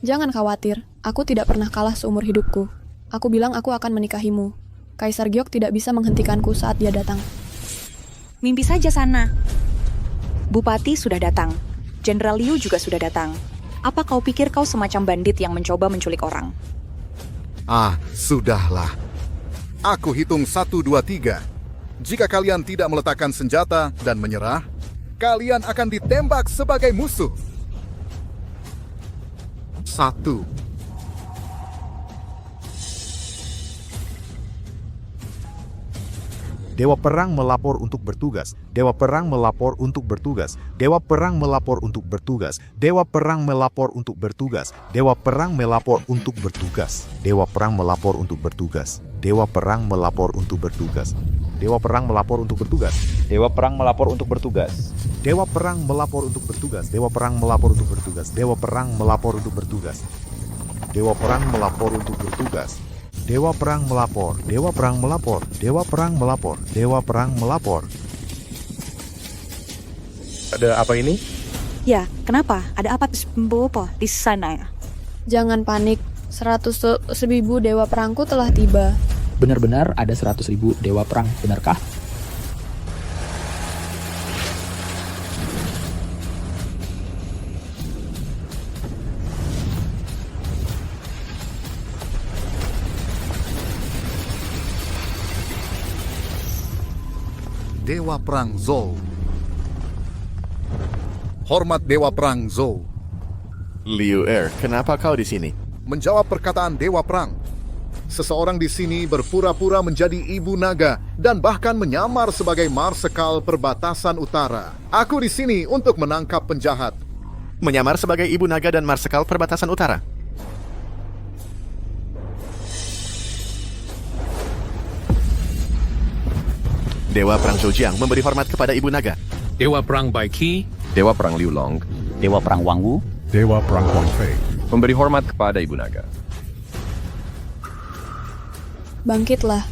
Jangan khawatir, aku tidak pernah kalah seumur hidupku. Aku bilang aku akan menikahimu. Kaisar Gyok tidak bisa menghentikanku saat dia datang. Mimpi saja sana. Bupati sudah datang. Jenderal Liu juga sudah datang. Apa kau pikir kau semacam bandit yang mencoba menculik orang? Sudahlah. Aku hitung 1, 2, 3. Jika kalian tidak meletakkan senjata dan menyerah, kalian akan ditembak sebagai musuh. 1. Dewa Perang melapor untuk bertugas. Dewa Perang melapor untuk bertugas. Dewa Perang melapor untuk bertugas. Dewa Perang melapor untuk bertugas. Dewa Perang melapor untuk bertugas. Dewa Perang melapor untuk bertugas. Dewa Perang melapor untuk bertugas. Dewa Perang melapor untuk bertugas. Dewa Perang melapor untuk bertugas. Dewa Perang melapor untuk bertugas. Dewa Perang melapor untuk bertugas. Dewa Perang melapor untuk bertugas. Dewa Perang melapor untuk bertugas. Dewa Perang melapor. Dewa Perang melapor. Dewa Perang melapor. Dewa Perang melapor. Ada apa ini? Ya, kenapa? Ada apa di sana ya? Jangan panik, 100.000 dewa perangku telah tiba. Benar-benar ada 100.000 dewa perang, benarkah? Dewa Perang Zou. Hormat Dewa Perang Zou. Liu kenapa kau di sini? Menjawab perkataan Dewa Perang. Seseorang di sini berpura-pura menjadi ibu naga dan bahkan menyamar sebagai marsekal perbatasan utara. Aku di sini untuk menangkap penjahat. Menyamar sebagai ibu naga dan marsekal perbatasan utara? Dewa Perang Zhoujiang memberi hormat kepada ibu naga. Dewa Perang Bai Qi, Dewa Perang Liu Long, Dewa Perang Wang Wu, Dewa Perang Huang Fei. memberi hormat kepada ibu naga. Bangkitlah.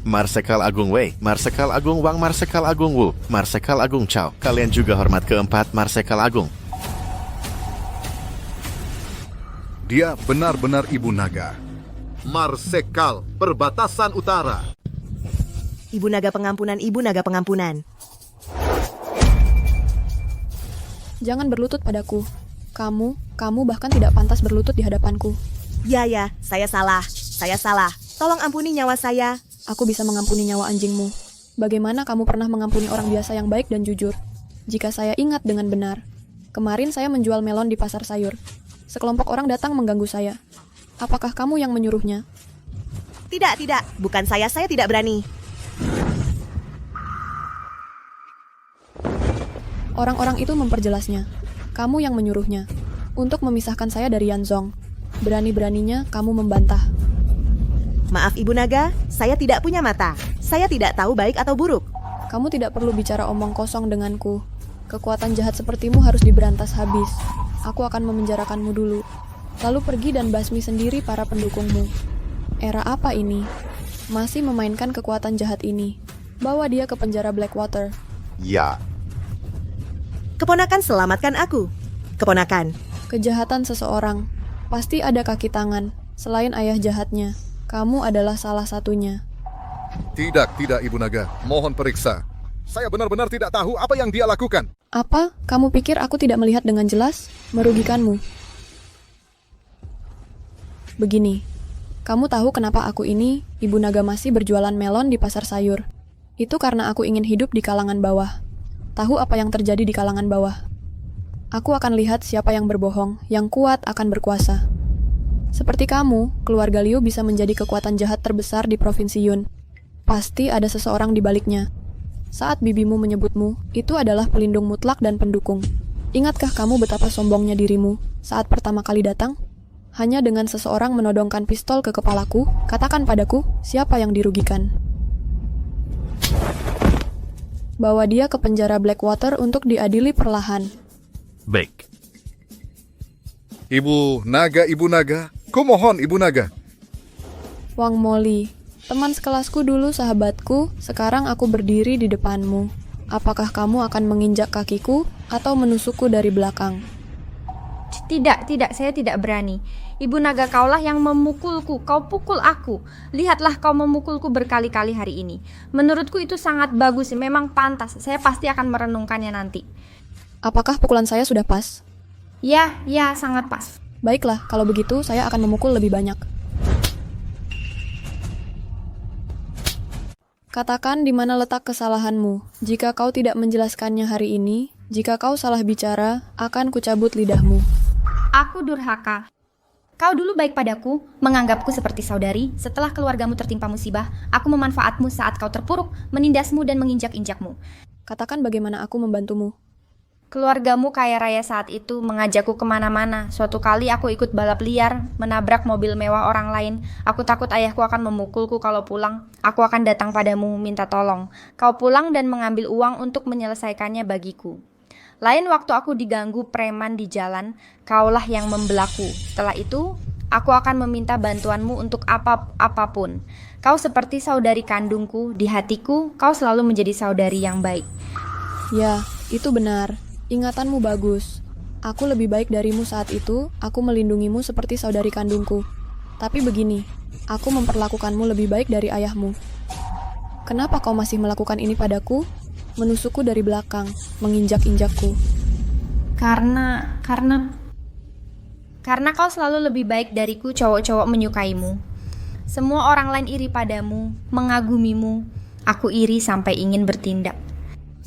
Marsekal Agung Wei, Marsekal Agung Wang, Marsekal Agung Wu, Marsekal Agung Chao. Kalian juga hormat keempat Marsekal Agung. Dia benar-benar ibu naga. Marsekal perbatasan utara. Ibu naga pengampunan, ibu naga pengampunan. Jangan berlutut padaku. Kamu bahkan tidak pantas berlutut di hadapanku. Ya, saya salah. Tolong ampuni nyawa saya. Aku bisa mengampuni nyawa anjingmu. Bagaimana kamu pernah mengampuni orang biasa yang baik dan jujur? Jika saya ingat dengan benar, kemarin saya menjual melon di pasar sayur. Sekelompok orang datang mengganggu saya. Apakah kamu yang menyuruhnya? Tidak. Bukan saya tidak berani. Orang-orang itu memperjelasnya. Kamu yang menyuruhnya. Untuk memisahkan saya dari Yanzong. Berani-beraninya kamu membantah. Maaf Ibu Naga, saya tidak punya mata. Saya tidak tahu baik atau buruk. Kamu tidak perlu bicara omong kosong denganku. Kekuatan jahat sepertimu harus diberantas habis. Aku akan memenjarakanmu dulu. Lalu pergi dan basmi sendiri para pendukungmu. Era apa ini? Masih memainkan kekuatan jahat ini. Bawa dia ke penjara Blackwater. Ya. Keponakan, selamatkan aku. Keponakan. Kejahatan seseorang. Pasti ada kaki tangan. Selain ayah jahatnya. Kamu adalah salah satunya. Tidak, Ibu Naga. Mohon periksa. Saya benar-benar tidak tahu apa yang dia lakukan. Apa? Kamu pikir aku tidak melihat dengan jelas? Merugikanmu. Begini, kamu tahu kenapa aku ini, Ibu Naga masih berjualan melon di pasar sayur. Itu karena aku ingin hidup di kalangan bawah. Tahu apa yang terjadi di kalangan bawah? Aku akan lihat siapa yang berbohong, yang kuat akan berkuasa. Seperti kamu, keluarga Liu bisa menjadi kekuatan jahat terbesar di Provinsi Yun. Pasti ada seseorang di baliknya. Saat bibimu menyebutmu, itu adalah pelindung mutlak dan pendukung. Ingatkah kamu betapa sombongnya dirimu saat pertama kali datang? Hanya dengan seseorang menodongkan pistol ke kepalaku, katakan padaku, siapa yang dirugikan? Bawa dia ke penjara Blackwater untuk diadili perlahan. Baik. Ibu Naga, kumohon Ibu Naga. Wang Moli, teman sekelasku dulu sahabatku, sekarang aku berdiri di depanmu. Apakah kamu akan menginjak kakiku atau menusukku dari belakang? Tidak, saya tidak berani. Ibu Naga, kaulah yang memukulku, kau pukul aku. Lihatlah kau memukulku berkali-kali hari ini. Menurutku itu sangat bagus, memang pantas. Saya pasti akan merenungkannya nanti. Apakah pukulan saya sudah pas? Ya, sangat pas. Baiklah, kalau begitu saya akan memukul lebih banyak. Katakan di mana letak kesalahanmu. Jika kau tidak menjelaskannya hari ini, jika kau salah bicara, akan kucabut lidahmu. Aku durhaka. Kau dulu baik padaku, menganggapku seperti saudari. Setelah keluargamu tertimpa musibah, aku memanfaatmu saat kau terpuruk, menindasmu dan menginjak-injakmu. Katakan bagaimana aku membantumu. Keluargamu kaya raya saat itu mengajakku kemana-mana. Suatu kali aku ikut balap liar, menabrak mobil mewah orang lain. Aku takut ayahku akan memukulku kalau pulang. Aku akan datang padamu minta tolong. Kau pulang dan mengambil uang untuk menyelesaikannya bagiku. Lain waktu aku diganggu preman di jalan, kaulah yang membelaku. Setelah itu, Aku akan meminta bantuanmu untuk apapun. Kau seperti saudari kandungku, di hatiku kau selalu menjadi saudari yang baik. Ya, itu benar. Ingatanmu bagus. Aku lebih baik darimu saat itu, aku melindungimu seperti saudari kandungku. Tapi begini, aku memperlakukanmu lebih baik dari ayahmu. Kenapa kau masih melakukan ini padaku? Menusukku dari belakang, menginjak-injakku. Karena kau selalu lebih baik dariku, cowok-cowok menyukaimu. Semua orang lain iri padamu, mengagumimu. Aku iri sampai ingin bertindak.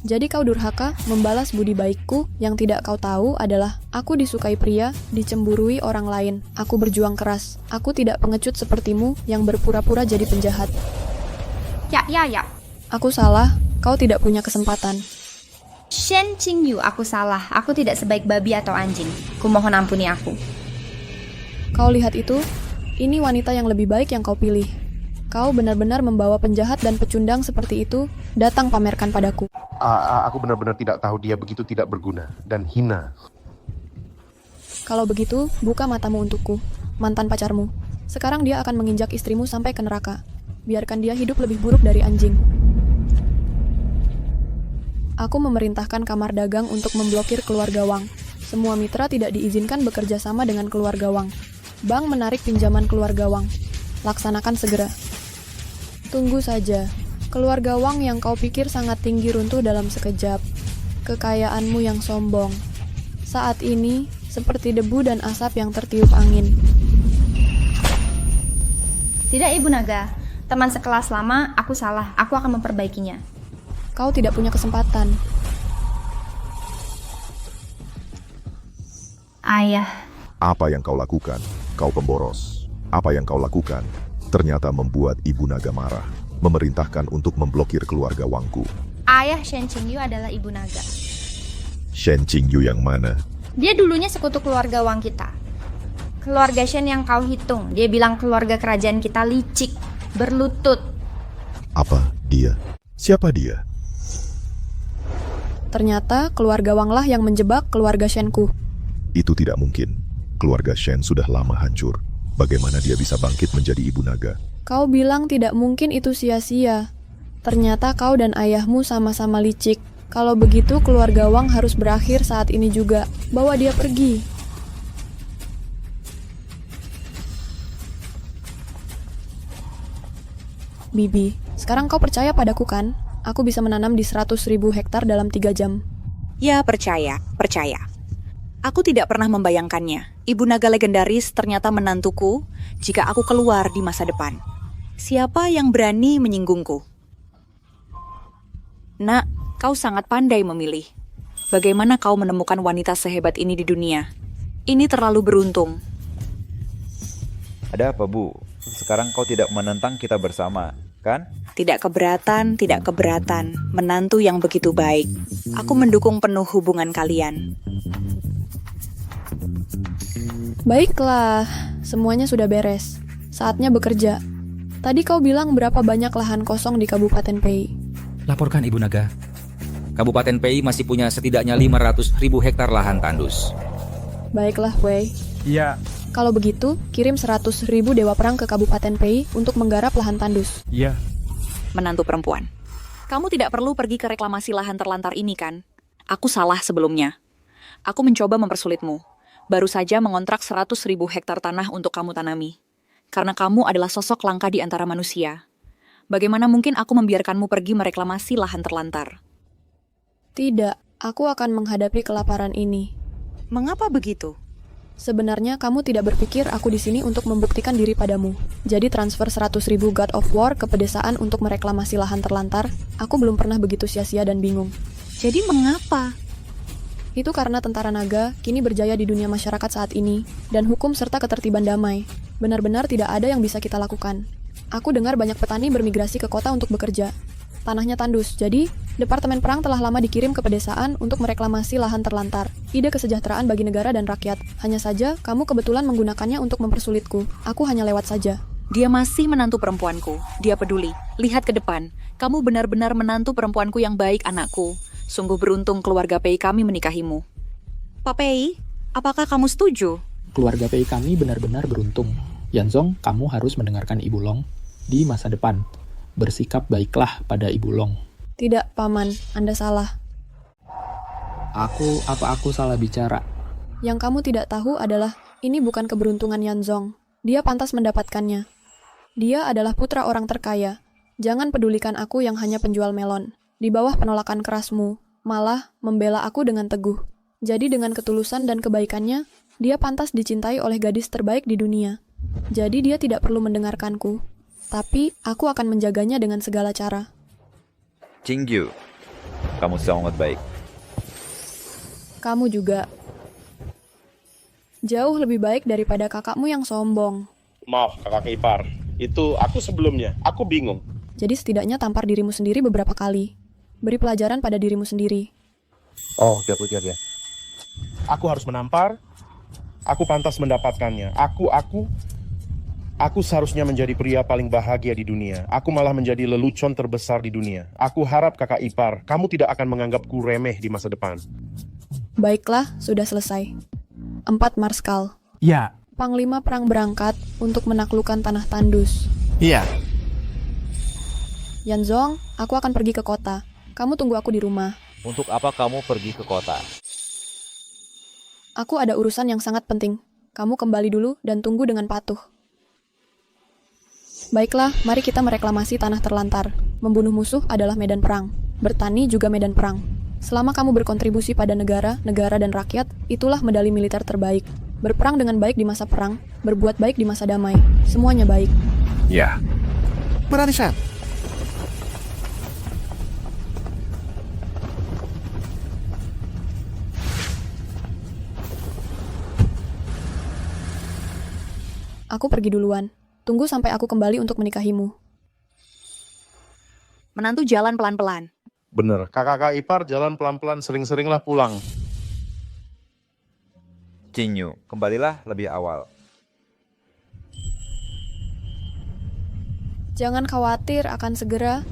Jadi kau durhaka membalas budi baikku. Yang tidak kau tahu adalah aku disukai pria, dicemburui orang lain. Aku berjuang keras. Aku tidak pengecut sepertimu yang berpura-pura jadi penjahat. Ya. Aku salah, kau tidak punya kesempatan. Shen Qingyu, aku salah. Aku tidak sebaik babi atau anjing. Kumohon ampuni aku. Kau lihat itu? Ini wanita yang lebih baik yang kau pilih. Kau benar-benar membawa penjahat dan pecundang seperti itu datang pamerkan padaku. Aku benar-benar tidak tahu dia begitu tidak berguna dan hina. Kalau begitu, buka matamu untukku, mantan pacarmu. Sekarang dia akan menginjak istrimu sampai ke neraka. Biarkan dia hidup lebih buruk dari anjing. Aku memerintahkan kamar dagang untuk memblokir keluarga Wang. Semua mitra tidak diizinkan bekerja sama dengan keluarga Wang. Bank menarik pinjaman keluarga Wang. Laksanakan segera. Tunggu saja. Keluarga Wang yang kau pikir sangat tinggi runtuh dalam sekejap. Kekayaanmu yang sombong. Saat ini, seperti debu dan asap yang tertiup angin. Tidak, Ibu Naga. Teman sekelas lama, aku salah. Aku akan memperbaikinya. Kau tidak punya kesempatan. Ayah. Apa yang kau lakukan? Kau pemboros. Apa yang kau lakukan? Ternyata membuat Ibu Naga marah. Memerintahkan untuk memblokir keluarga Wangku. Ayah Shen Qingyu adalah Ibu Naga. Shen Qingyu yang mana? Dia dulunya sekutu keluarga Wang kita. Keluarga Shen yang kau hitung. Dia bilang keluarga kerajaan kita licik, berlutut. Apa dia? Siapa dia? Ternyata keluarga Wang lah yang menjebak keluarga Shenku. Itu tidak mungkin. Keluarga Shen sudah lama hancur. Bagaimana dia bisa bangkit menjadi Ibu Naga? Kau bilang tidak mungkin itu sia-sia. Ternyata kau dan ayahmu sama-sama licik. Kalau begitu keluarga Wang harus berakhir saat ini juga. Bawa dia pergi. Bibi, sekarang kau percaya padaku kan? Aku bisa menanam di 100.000 hektar dalam 3 jam. Ya, percaya. Aku tidak pernah membayangkannya. Ibu Naga legendaris ternyata menantuku jika aku keluar di masa depan. Siapa yang berani menyinggungku? Nak, kau sangat pandai memilih. Bagaimana kau menemukan wanita sehebat ini di dunia? Ini terlalu beruntung. Ada apa, Bu? Sekarang kau tidak menentang kita bersama, kan? Tidak keberatan. Menantu yang begitu baik. Aku mendukung penuh hubungan kalian. Baiklah, semuanya sudah beres. Saatnya bekerja. Tadi kau bilang berapa banyak lahan kosong di Kabupaten Pei? Laporkan Ibu Naga. Kabupaten Pei masih punya setidaknya 500.000 hektar lahan tandus. Baiklah, Wei. Ya. Kalau begitu, kirim 100.000 dewa perang ke Kabupaten Pei untuk menggarap lahan tandus. Ya. Menantu perempuan. Kamu tidak perlu pergi ke reklamasi lahan terlantar ini, kan? Aku salah sebelumnya. Aku mencoba mempersulitmu. Baru saja mengontrak 100.000 hektar tanah untuk kamu tanami. Karena kamu adalah sosok langka di antara manusia. Bagaimana mungkin aku membiarkanmu pergi mereklamasi lahan terlantar? Tidak, aku akan menghadapi kelaparan ini. Mengapa begitu? Sebenarnya kamu tidak berpikir aku di sini untuk membuktikan diri padamu. Jadi transfer 100.000 God of War ke pedesaan untuk mereklamasi lahan terlantar, aku belum pernah begitu sia-sia dan bingung. Jadi mengapa? Itu karena tentara naga kini berjaya di dunia masyarakat saat ini, dan hukum serta ketertiban damai. Benar-benar tidak ada yang bisa kita lakukan. Aku dengar banyak petani bermigrasi ke kota untuk bekerja. Tanahnya tandus, jadi Departemen Perang telah lama dikirim ke pedesaan untuk mereklamasi lahan terlantar. Ide kesejahteraan bagi negara dan rakyat. Hanya saja, kamu kebetulan menggunakannya untuk mempersulitku. Aku hanya lewat saja. Dia masih menantu perempuanku. Dia peduli. Lihat ke depan. Kamu benar-benar menantu perempuanku yang baik, anakku. Sungguh beruntung keluarga Pei kami menikahimu. Pak Pei, apakah kamu setuju? Keluarga Pei kami benar-benar beruntung. Yanzong, kamu harus mendengarkan Ibu Long di masa depan. Bersikap baiklah pada Ibu Long. Tidak, Paman. Anda salah. Apa aku salah bicara? Yang kamu tidak tahu adalah, ini bukan keberuntungan Yanzong. Dia pantas mendapatkannya. Dia adalah putra orang terkaya. Jangan pedulikan aku yang hanya penjual melon. Di bawah penolakan kerasmu, malah membela aku dengan teguh. Jadi dengan ketulusan dan kebaikannya, dia pantas dicintai oleh gadis terbaik di dunia. Jadi dia tidak perlu mendengarkanku. Tapi aku akan menjaganya dengan segala cara. Qingyu, kamu sangat baik. Kamu juga. Jauh lebih baik daripada kakakmu yang sombong. Maaf, kakak ipar. Itu aku sebelumnya. Aku bingung. Jadi setidaknya tampar dirimu sendiri beberapa kali. Beri pelajaran pada dirimu sendiri. Oh, dia. Aku harus menampar. Aku pantas mendapatkannya. Aku seharusnya menjadi pria paling bahagia di dunia. Aku malah menjadi lelucon terbesar di dunia. Aku harap kakak ipar, kamu tidak akan menganggapku remeh di masa depan. Baiklah, sudah selesai. 4 Marskal. Ya. Panglima perang berangkat untuk menaklukkan tanah tandus. Iya. Yanzong, aku akan pergi ke kota. Kamu tunggu aku di rumah. Untuk apa kamu pergi ke kota? Aku ada urusan yang sangat penting. Kamu kembali dulu dan tunggu dengan patuh. Baiklah, mari kita mereklamasi tanah terlantar. Membunuh musuh adalah medan perang. Bertani juga medan perang. Selama kamu berkontribusi pada negara dan rakyat, itulah medali militer terbaik. Berperang dengan baik di masa perang, berbuat baik di masa damai. Semuanya baik. Ya. Barisan. Aku pergi duluan. Tunggu sampai aku kembali untuk menikahimu. Menantu jalan pelan-pelan. Bener, kakak ipar jalan pelan-pelan, sering-seringlah pulang. Qingyu, kembalilah lebih awal. Jangan khawatir, akan segera.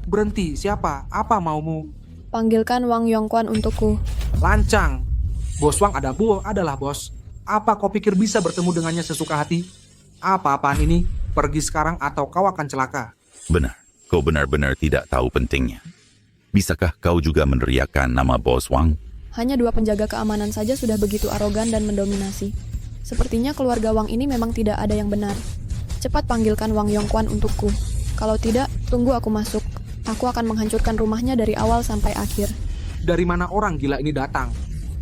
Berhenti, siapa? Apa maumu? Panggilkan Wang Yongquan untukku. Lancang. Bos Wang adalah bos. Apa kau pikir bisa bertemu dengannya sesuka hati? Apa-apaan ini? Pergi sekarang atau kau akan celaka. Benar, kau benar-benar tidak tahu pentingnya. Bisakah kau juga meneriakkan nama Bos Wang? Hanya 2 penjaga keamanan saja sudah begitu arogan dan mendominasi. Sepertinya keluarga Wang ini memang tidak ada yang benar. Cepat panggilkan Wang Yongquan untukku. Kalau tidak, tunggu aku masuk. Aku akan menghancurkan rumahnya dari awal sampai akhir. Dari mana orang gila ini datang?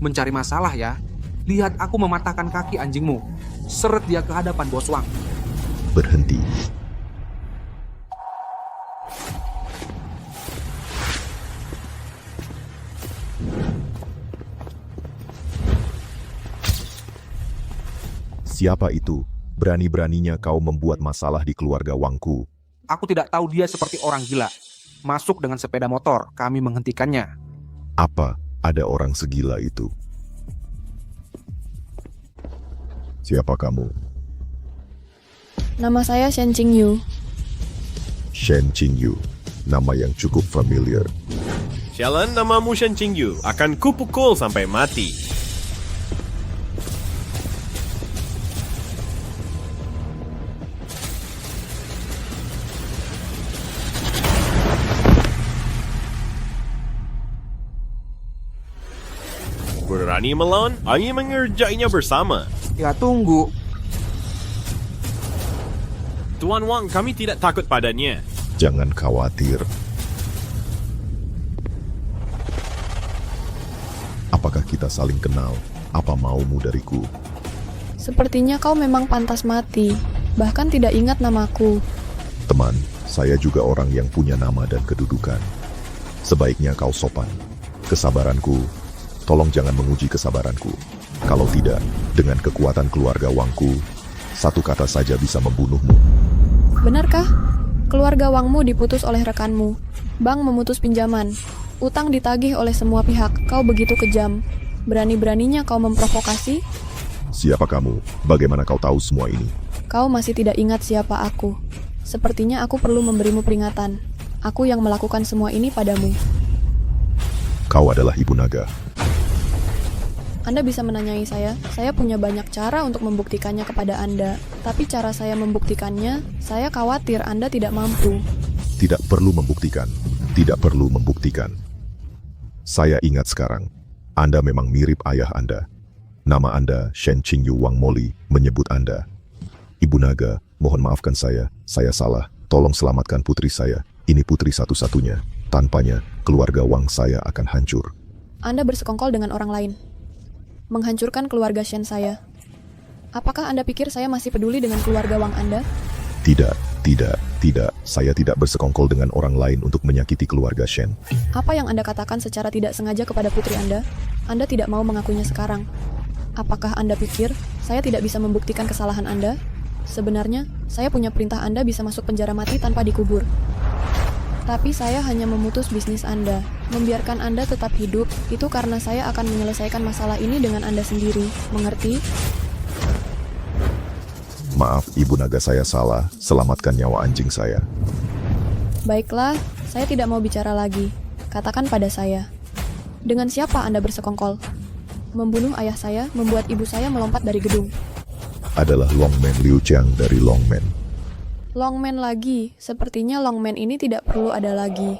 Mencari masalah ya? Lihat aku mematahkan kaki anjingmu. Seret dia ke hadapan Bos Wang. Berhenti. Siapa itu? Berani-beraninya kau membuat masalah di keluarga Wangku. Aku tidak tahu dia seperti orang gila. Masuk dengan sepeda motor, kami menghentikannya. Apa? Ada orang segila itu? Siapa kamu? Nama saya Shen Qingyu. Shen Qingyu. Nama yang cukup familiar. Sialan, namamu Shen Qingyu. Akan kupukul sampai mati. Berani melawan? Ayo mengerjainya bersama. Ya tunggu. Tuan Wang, kami tidak takut padanya. Jangan khawatir. Apakah kita saling kenal? Apa maumu dariku? Sepertinya kau memang pantas mati, bahkan tidak ingat namaku. Teman, saya juga orang yang punya nama dan kedudukan. Sebaiknya kau sopan. Kesabaranku, tolong jangan menguji kesabaranku. Kalau tidak, dengan kekuatan keluarga Wangku, satu kata saja bisa membunuhmu. Benarkah? Keluarga Wangmu diputus oleh rekanmu. Bank memutus pinjaman. Utang ditagih oleh semua pihak. Kau begitu kejam. Berani-beraninya kau memprovokasi? Siapa kamu? Bagaimana kau tahu semua ini? Kau masih tidak ingat siapa aku. Sepertinya aku perlu memberimu peringatan. Aku yang melakukan semua ini padamu. Kau adalah Ibu Naga. Anda bisa menanyai saya punya banyak cara untuk membuktikannya kepada Anda. Tapi cara saya membuktikannya, saya khawatir Anda tidak mampu. Tidak perlu membuktikan. Tidak perlu membuktikan. Saya ingat sekarang. Anda memang mirip ayah Anda. Nama Anda, Shen Qingyu Wang Moli, menyebut Anda. Ibu Naga, mohon maafkan saya salah. Tolong selamatkan putri saya. Ini putri satu-satunya. Tanpanya, keluarga Wang saya akan hancur. Anda bersekongkol dengan orang lain. Menghancurkan keluarga Shen saya. Apakah Anda pikir saya masih peduli dengan keluarga Wang Anda? Tidak. Saya tidak bersekongkol dengan orang lain untuk menyakiti keluarga Shen. Apa yang Anda katakan secara tidak sengaja kepada putri Anda? Anda tidak mau mengakuinya sekarang. Apakah Anda pikir saya tidak bisa membuktikan kesalahan Anda? Sebenarnya, saya punya perintah Anda bisa masuk penjara mati tanpa dikubur. Tapi saya hanya memutus bisnis Anda. Membiarkan Anda tetap hidup, itu karena saya akan menyelesaikan masalah ini dengan Anda sendiri. Mengerti? Maaf, Ibu Naga, saya salah. Selamatkan nyawa anjing saya. Baiklah, saya tidak mau bicara lagi. Katakan pada saya. Dengan siapa Anda bersekongkol? Membunuh ayah saya, membuat ibu saya melompat dari gedung. Adalah Longman Liu Jiang dari Longman. Longman lagi, sepertinya Longman ini tidak perlu ada lagi.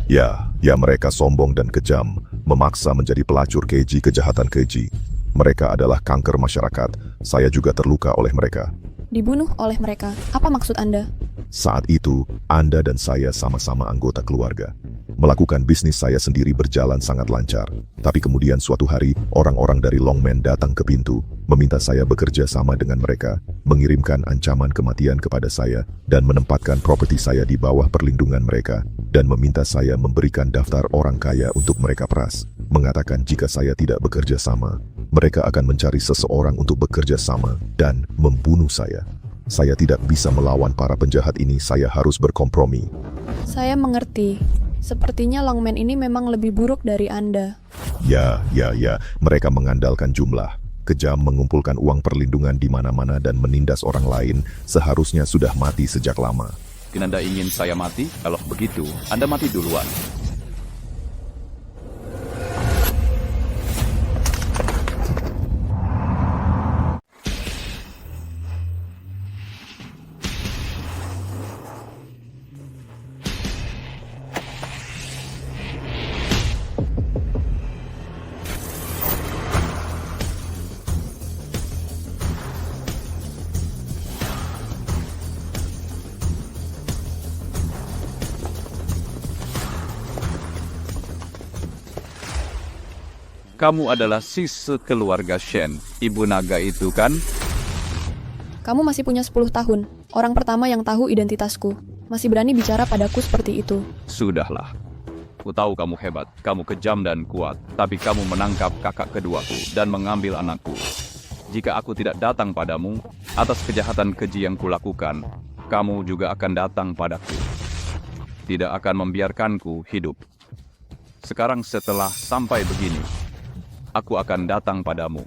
Ya mereka sombong dan kejam, memaksa menjadi pelacur keji kejahatan keji. Mereka adalah kanker masyarakat, saya juga terluka oleh mereka. Dibunuh oleh mereka, apa maksud Anda? Saat itu, Anda dan saya sama-sama anggota keluarga. Melakukan bisnis saya sendiri berjalan sangat lancar. Tapi kemudian suatu hari, orang-orang dari Longman datang ke pintu, meminta saya bekerja sama dengan mereka, mengirimkan ancaman kematian kepada saya, dan menempatkan properti saya di bawah perlindungan mereka, dan meminta saya memberikan daftar orang kaya untuk mereka peras. Mengatakan jika saya tidak bekerja sama, mereka akan mencari seseorang untuk bekerja sama, dan membunuh saya. Saya tidak bisa melawan para penjahat ini, saya harus berkompromi. Saya mengerti. Sepertinya Longman ini memang lebih buruk dari Anda. Ya, mereka mengandalkan jumlah. Kejam mengumpulkan uang perlindungan di mana-mana dan menindas orang lain, seharusnya sudah mati sejak lama. Mungkin Anda ingin saya mati? Kalau begitu, Anda mati duluan. Kamu adalah sisa keluarga Shen, Ibu Naga itu kan? Kamu masih punya 10 tahun. Orang pertama yang tahu identitasku. Masih berani bicara padaku seperti itu. Sudahlah. Ku tahu kamu hebat, kamu kejam dan kuat, tapi kamu menangkap kakak keduaku dan mengambil anakku. Jika aku tidak datang padamu, atas kejahatan keji yang kulakukan, kamu juga akan datang padaku. Tidak akan membiarkanku hidup. Sekarang setelah sampai begini, aku akan datang padamu,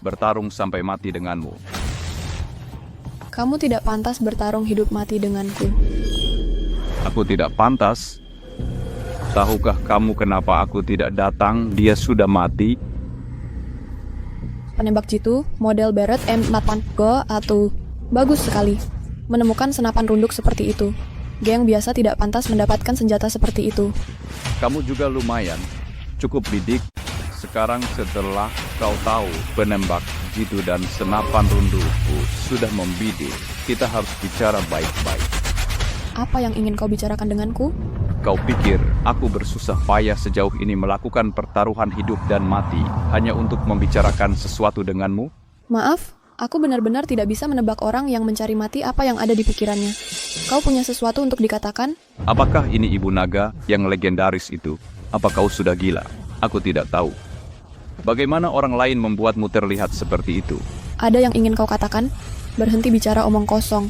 bertarung sampai mati denganmu. Kamu tidak pantas bertarung hidup mati denganku. Aku tidak pantas? Tahukah kamu kenapa aku tidak datang? Dia sudah mati. Penembak jitu, model Barrett M4 Go atau bagus sekali. Menemukan senapan runduk seperti itu. Geng biasa tidak pantas mendapatkan senjata seperti itu. Kamu juga lumayan, cukup bidik. Sekarang setelah kau tahu penembak jitu dan senapan rundukku sudah membidik, kita harus bicara baik-baik. Apa yang ingin kau bicarakan denganku? Kau pikir aku bersusah payah sejauh ini melakukan pertaruhan hidup dan mati hanya untuk membicarakan sesuatu denganmu? Maaf, Aku benar-benar tidak bisa menebak orang yang mencari mati apa yang ada di pikirannya. Kau punya sesuatu untuk dikatakan? Apakah ini Ibu Naga yang legendaris itu? Apa kau sudah gila? Aku tidak tahu. Bagaimana orang lain membuatmu terlihat seperti itu? Ada yang ingin kau katakan? Berhenti bicara omong kosong.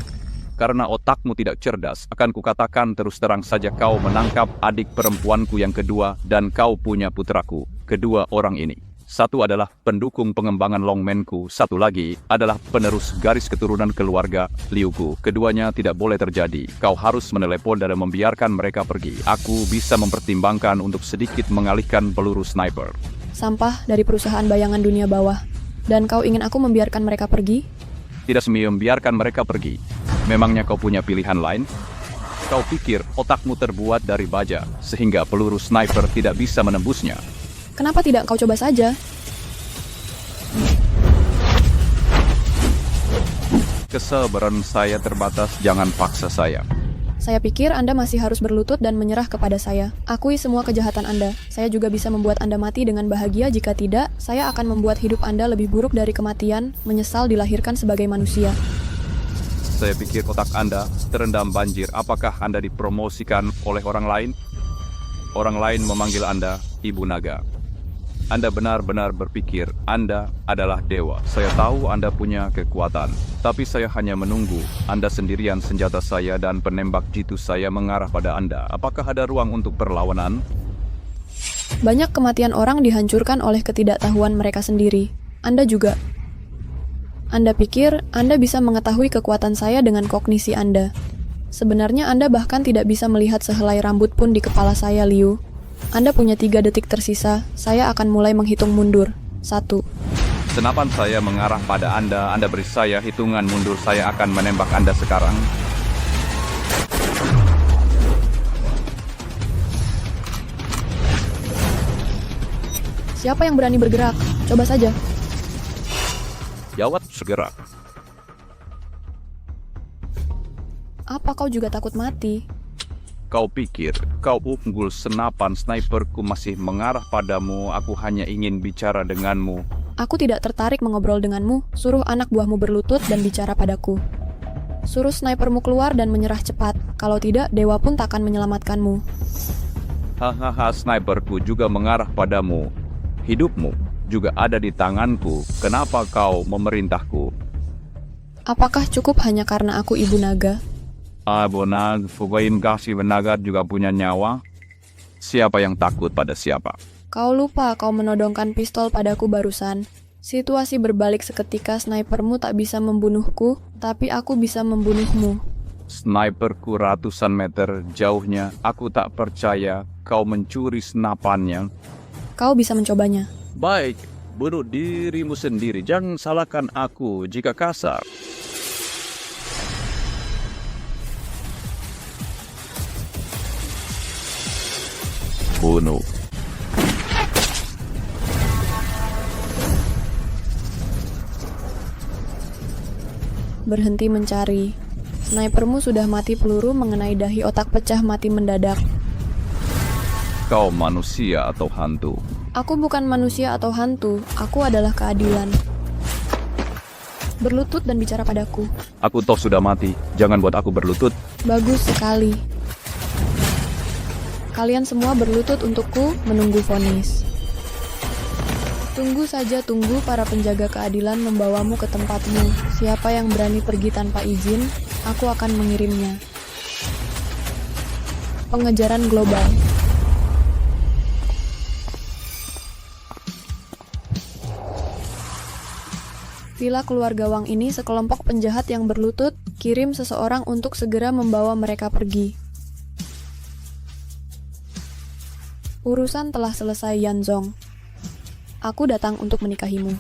Karena otakmu tidak cerdas, akan kukatakan terus terang saja kau menangkap adik perempuanku yang kedua dan kau punya putraku. Kedua orang ini. Satu adalah pendukung pengembangan longmanku, satu lagi adalah penerus garis keturunan keluarga Liuku. Keduanya tidak boleh terjadi. Kau harus menelepon dan membiarkan mereka pergi. Aku bisa mempertimbangkan untuk sedikit mengalihkan peluru sniper. Sampah dari perusahaan bayangan dunia bawah. Dan kau ingin aku membiarkan mereka pergi? Tidak membiarkan mereka pergi. Memangnya kau punya pilihan lain? Kau pikir otakmu terbuat dari baja, sehingga peluru sniper tidak bisa menembusnya. Kenapa tidak kau coba saja? Kesabaran saya terbatas, jangan paksa saya. Saya pikir Anda masih harus berlutut dan menyerah kepada saya. Akui semua kejahatan Anda. Saya juga bisa membuat Anda mati dengan bahagia. Jika tidak, saya akan membuat hidup Anda lebih buruk dari kematian, menyesal dilahirkan sebagai manusia. Saya pikir otak Anda terendam banjir. Apakah Anda dipromosikan oleh orang lain? Orang lain memanggil Anda Ibu Naga. Anda benar-benar berpikir Anda adalah dewa. Saya tahu Anda punya kekuatan, tapi saya hanya menunggu. Anda sendirian, senjata saya dan penembak jitu saya mengarah pada Anda. Apakah ada ruang untuk perlawanan? Banyak kematian orang dihancurkan oleh ketidaktahuan mereka sendiri. Anda juga. Anda pikir Anda bisa mengetahui kekuatan saya dengan kognisi Anda. Sebenarnya Anda bahkan tidak bisa melihat sehelai rambut pun di kepala saya, Liu. Anda punya 3 detik tersisa. Saya akan mulai menghitung mundur. 1. Senapan saya mengarah pada Anda. Anda beri saya hitungan mundur. Saya akan menembak Anda sekarang. Siapa yang berani bergerak? Coba saja. Jawab segera. Apa kau juga takut mati? Kau pikir kau unggul, senapan sniperku masih mengarah padamu. Aku hanya ingin bicara denganmu. Aku tidak tertarik mengobrol denganmu. Suruh anak buahmu berlutut dan bicara padaku. Suruh snipermu keluar dan menyerah cepat. Kalau tidak, dewa pun takkan menyelamatkanmu. Hahaha, sniperku juga mengarah padamu. Hidupmu juga ada di tanganku. Kenapa kau memerintahku? Apakah cukup hanya karena aku Ibu Naga? Bonag, Fugoin kasih Naga juga punya nyawa. Siapa yang takut pada siapa? Kau lupa kau menodongkan pistol padaku barusan. Situasi berbalik seketika. Snipermu tak bisa membunuhku, tapi aku bisa membunuhmu. Sniperku ratusan meter jauhnya. Aku tak percaya kau mencuri senapannya. Kau bisa mencobanya. Baik, bunuh dirimu sendiri. Jangan salahkan aku jika kasar. Bunuh. Berhenti mencari. Snipermu sudah mati, peluru mengenai dahi otak pecah mati mendadak. Kau manusia atau hantu? Aku bukan manusia atau hantu. Aku adalah keadilan. Berlutut dan bicara padaku. Aku toh sudah mati. Jangan buat aku berlutut. Bagus sekali. Kalian semua berlutut untukku, menunggu vonis. Tunggu saja, tunggu para penjaga keadilan membawamu ke tempatmu. Siapa yang berani pergi tanpa izin, aku akan mengirimnya. Pengejaran global. Villa keluarga Wang ini sekelompok penjahat yang berlutut, kirim seseorang untuk segera membawa mereka pergi. Urusan telah selesai, Yanzong. Aku datang untuk menikahimu.